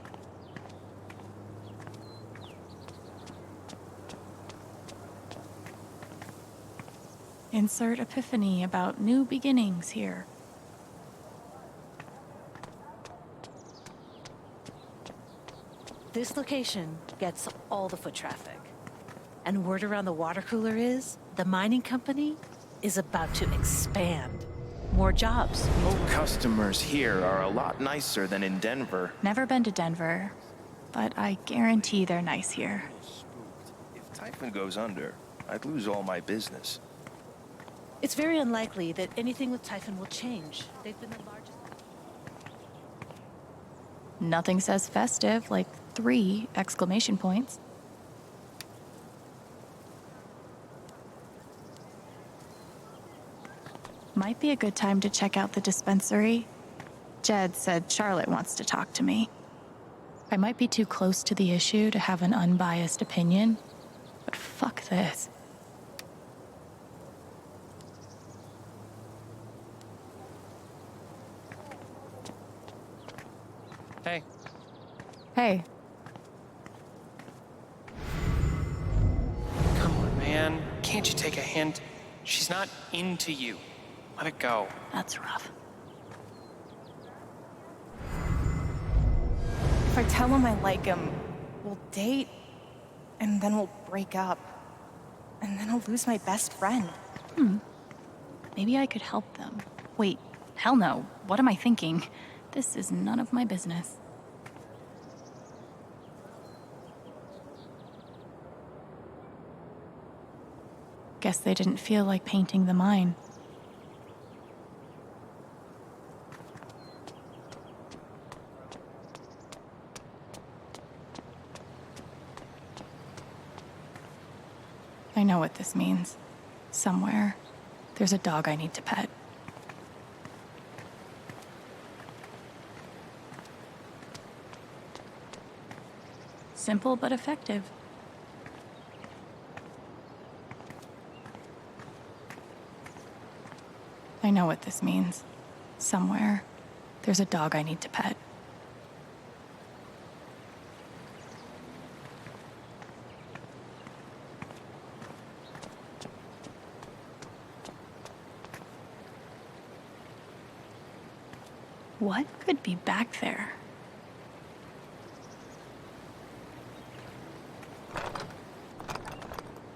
Insert epiphany about new beginnings here. This location gets all the foot traffic. And word around the water cooler is the mining company is about to expand. More jobs. Customers here are a lot nicer than in Denver. Never been to Denver, but I guarantee they're nice here. If Typhon goes under, I'd lose all my business. It's very unlikely that anything with Typhon will change. They've been the largest. Nothing says festive like 3 exclamation points. Might be a good time to check out the dispensary. Jed said Charlotte wants to talk to me. I might be too close to the issue to have an unbiased opinion, but fuck this. Hey. Hey. Come on, man. Can't you take a hint? She's not into you. Let it go. That's rough. If I tell him I like him, we'll date, and then we'll break up. And then I'll lose my best friend. Maybe I could help them. Wait, hell no. What am I thinking? This is none of my business. Guess they didn't feel like painting the mine. I know what this means. Somewhere, there's a dog I need to pet. Simple but effective. I know what this means. Somewhere, there's a dog I need to pet. What could be back there?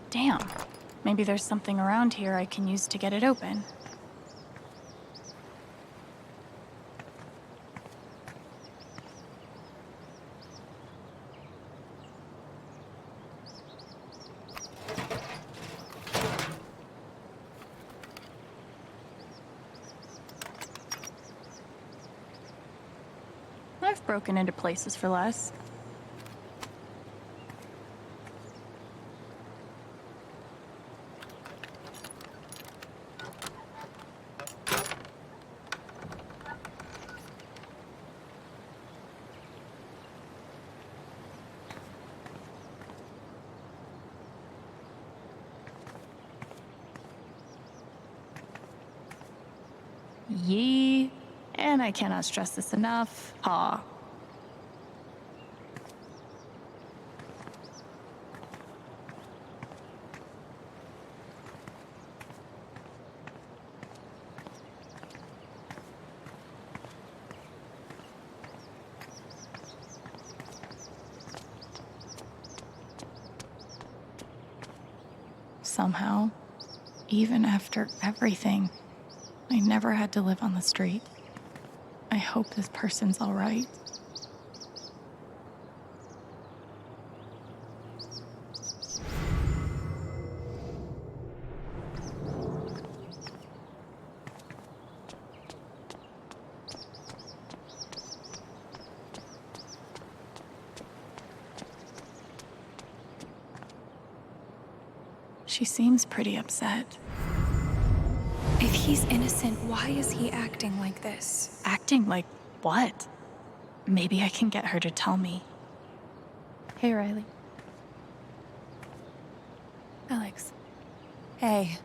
Damn. Maybe there's something around here I can use to get it open. I've broken into places for less. Yee. And I cannot stress this enough. Ha. Somehow, even after everything, I never had to live on the street. I hope this person's all right. She seems pretty upset. If he's innocent, why is he acting like this? Acting like what? Maybe I can get her to tell me. Hey, Riley. Alex. Hey.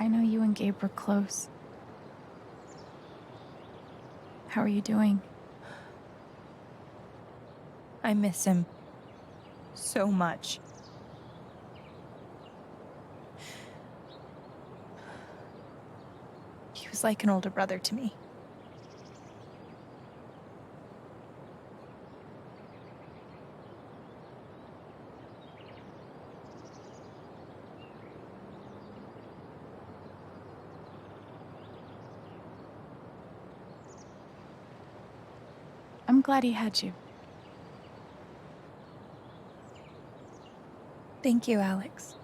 know you and Gabe were close. How are you doing? I miss him so much. He was like an older brother to me. I'm glad he had you. Thank you, Alex.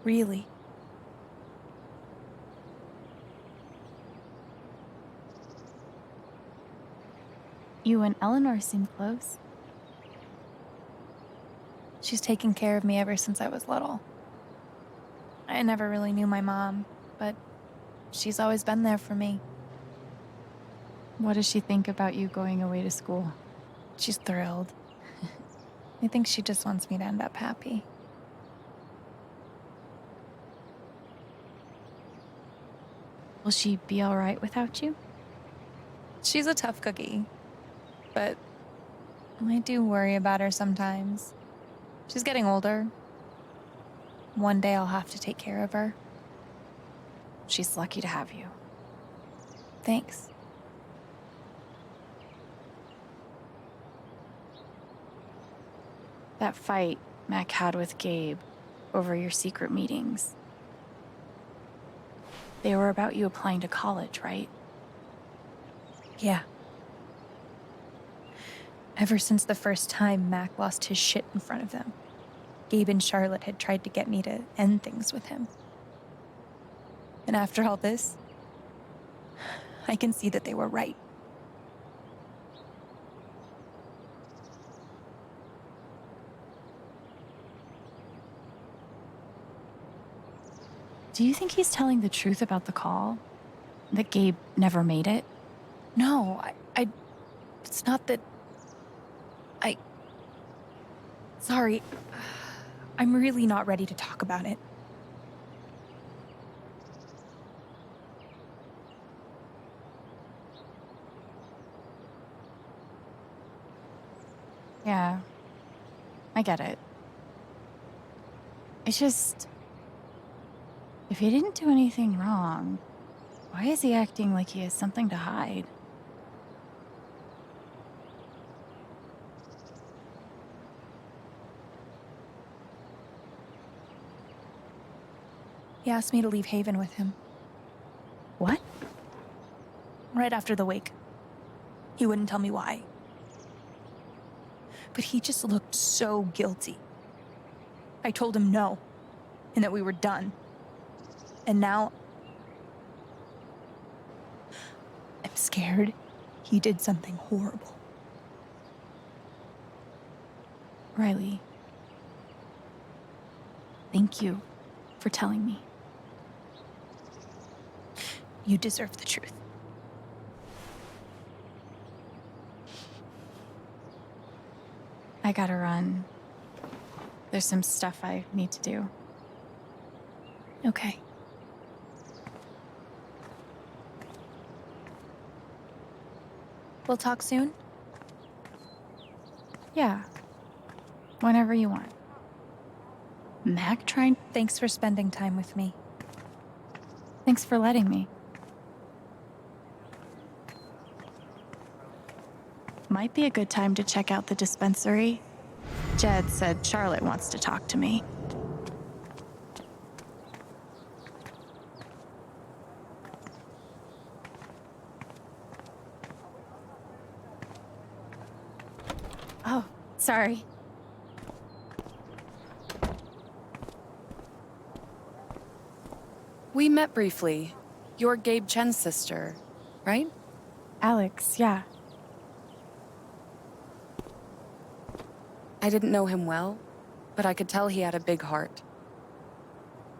Really. You and Eleanor seem close. She's taken care of me ever since I was little. I never really knew my mom, but she's always been there for me. What does she think about you going away to school? She's thrilled. I think she just wants me to end up happy. Will she be all right without you? She's a tough cookie, but I do worry about her sometimes. She's getting older. One day I'll have to take care of her. She's lucky to have you. Thanks. That fight Mac had with Gabe over your secret meetings. They were about you applying to college, right? Yeah. Ever since the first time Mac lost his shit in front of them, Gabe and Charlotte had tried to get me to end things with him. And after all this, I can see that they were right. Do you think he's telling the truth about the call? That Gabe never made it? No, it's not that... Sorry. I'm really not ready to talk about it. Yeah, I get it. It's just... if he didn't do anything wrong, why is he acting like he has something to hide? He asked me to leave Haven with him. What? Right after the wake. He wouldn't tell me why. But he just looked so guilty. I told him no, and that we were done. And now... I'm scared he did something horrible. Riley, thank you for telling me. You deserve the truth. I gotta run. There's some stuff I need to do. Okay. We'll talk soon? Yeah. Whenever you want. Mac trying... Thanks for spending time with me. Thanks for letting me. Might be a good time to check out the dispensary. Jed said Charlotte wants to talk to me. Oh, sorry. We met briefly. You're Gabe Chen's sister, right? Alex, yeah. I didn't know him well, but I could tell he had a big heart.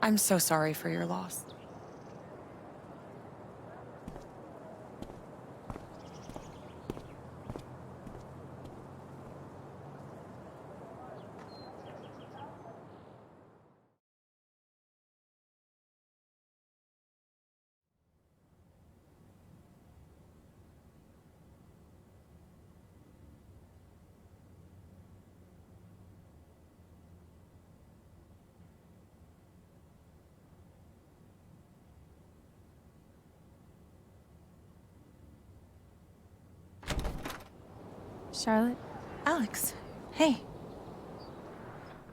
I'm so sorry for your loss. Charlotte? Alex, hey.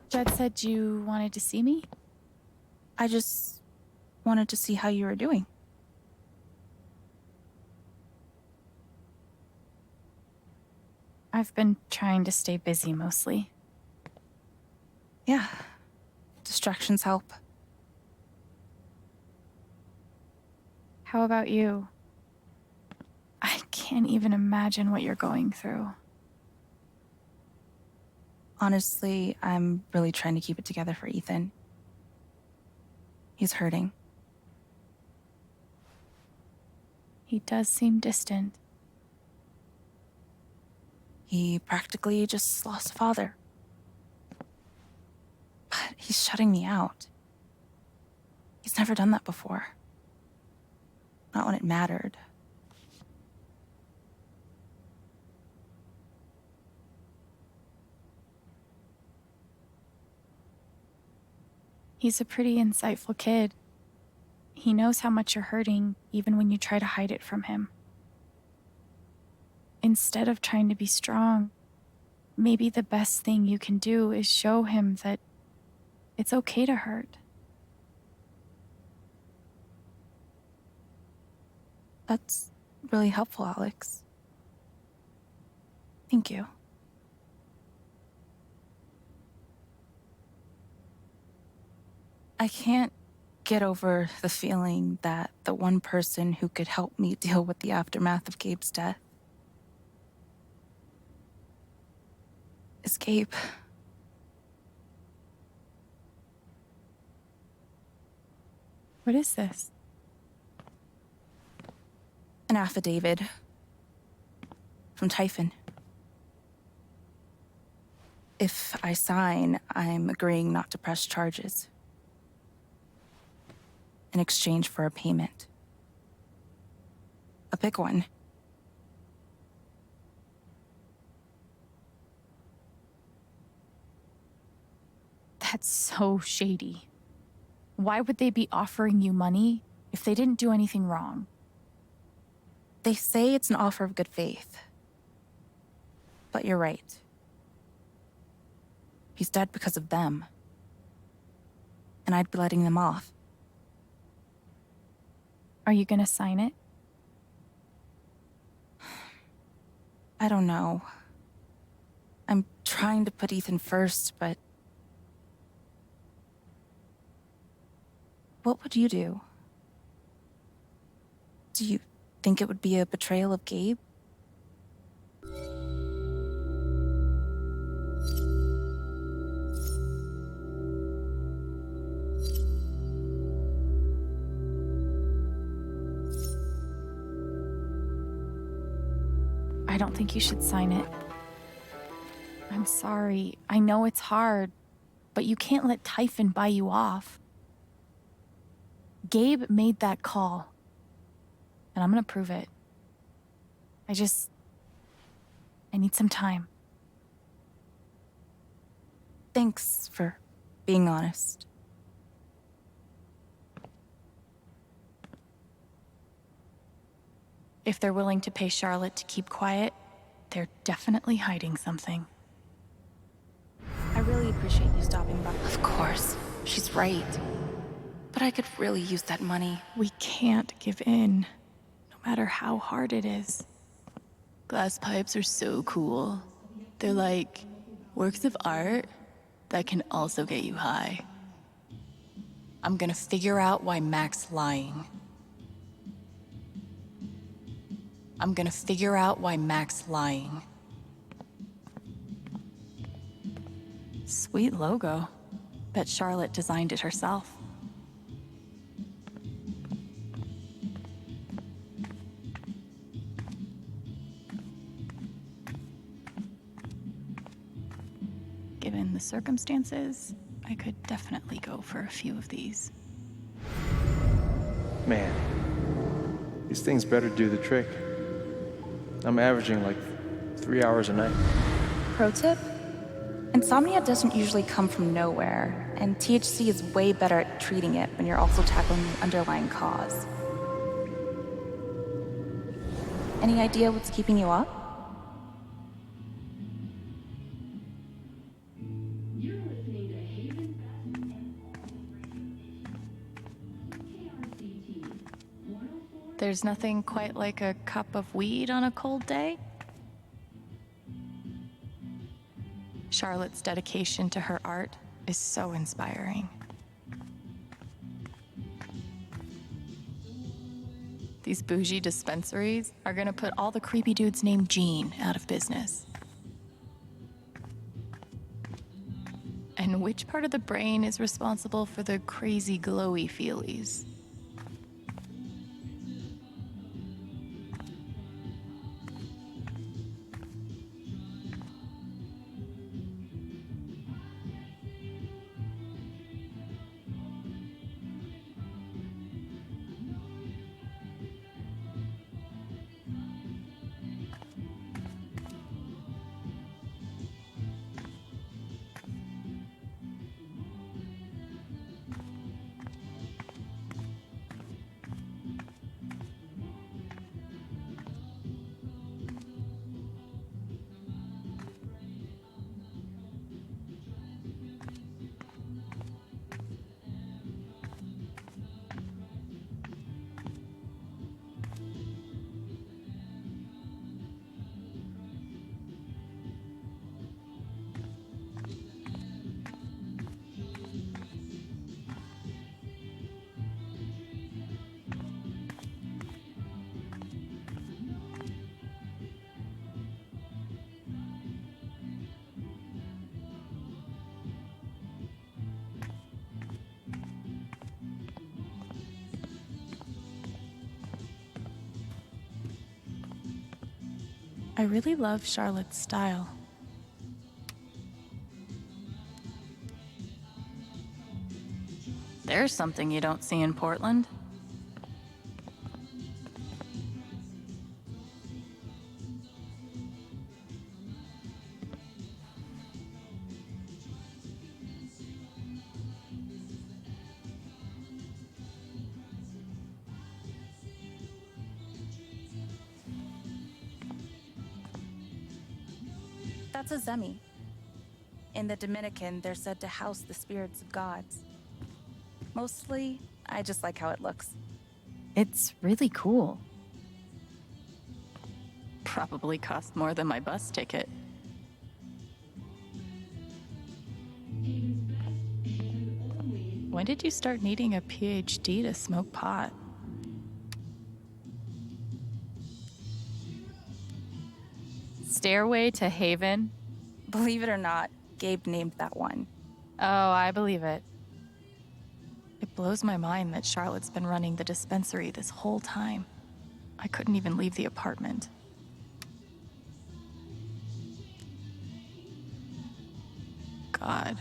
Jed said you wanted to see me? I just wanted to see how you were doing. I've been trying to stay busy mostly. Yeah. Distractions help. How about you? I can't even imagine what you're going through. Honestly, I'm really trying to keep it together for Ethan. He's hurting. He does seem distant. He practically just lost a father. But he's shutting me out. He's never done that before. Not when it mattered. He's a pretty insightful kid. He knows how much you're hurting, even when you try to hide it from him. Instead of trying to be strong, maybe the best thing you can do is show him that it's okay to hurt. That's really helpful, Alex. Thank you. I can't get over the feeling that the one person who could help me deal with the aftermath of Gabe's death is Gabe. What is this? An affidavit from Typhon. If I sign, I'm agreeing not to press charges in exchange for a payment. A big one. That's so shady. Why would they be offering you money if they didn't do anything wrong? They say it's an offer of good faith. But you're right. He's dead because of them. And I'd be letting them off. Are you gonna sign it? I don't know. I'm trying to put Ethan first, but... What would you do? Do you think it would be a betrayal of Gabe? I don't think you should sign it. I'm sorry. I know it's hard, but you can't let Typhon buy you off. Gabe made that call, and I'm gonna prove it. I need some time. Thanks for being honest. If they're willing to pay Charlotte to keep quiet, they're definitely hiding something. I really appreciate you stopping by. Of course, she's right. But I could really use that money. We can't give in, no matter how hard it is. Glass pipes are so cool. They're like works of art that can also get you high. I'm gonna figure out why Mac's lying. I'm gonna figure out why Mac's lying. Sweet logo. Bet Charlotte designed it herself. Given the circumstances, I could definitely go for a few of these. Man, these things better do the trick. I'm averaging like 3 hours a night. Pro tip? Insomnia doesn't usually come from nowhere, and THC is way better at treating it when you're also tackling the underlying cause. Any idea what's keeping you up? There's nothing quite like a cup of weed on a cold day. Charlotte's dedication to her art is so inspiring. These bougie dispensaries are gonna put all the creepy dudes named Gene out of business. And which part of the brain is responsible for the crazy glowy feelies? I really love Charlotte's style. There's something you don't see in Portland. That's a zemi. In the Dominican, they're said to house the spirits of gods. Mostly, I just like how it looks. It's really cool. Probably cost more than my bus ticket. When did you start needing a PhD to smoke pot? Stairway to Haven? Believe it or not, Gabe named that one. Oh, I believe it. It blows my mind that Charlotte's been running the dispensary this whole time. I couldn't even leave the apartment. God,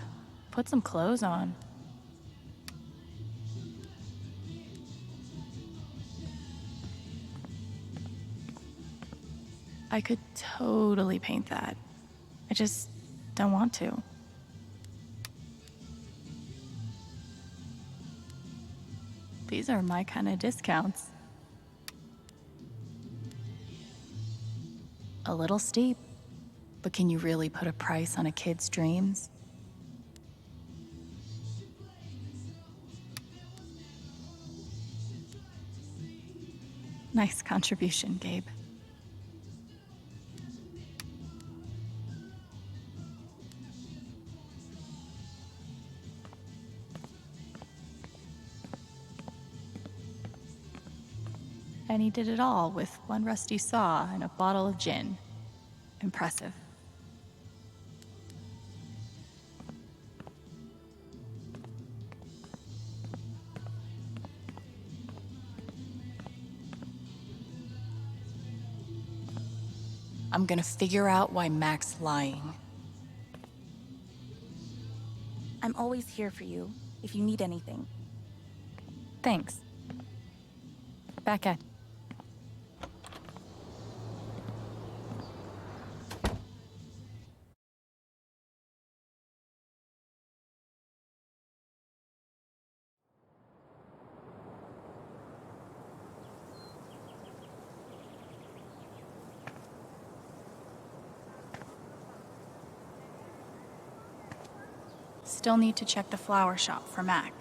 put some clothes on. I could totally paint that. I just don't want to. These are my kind of discounts. A little steep, but can you really put a price on a kid's dreams? Nice contribution, Gabe. And he did it all with one rusty saw and a bottle of gin. Impressive. I'm gonna figure out why Mac's lying. I'm always here for you, if you need anything. Thanks. Back at. Still need to check the flower shop for Mac.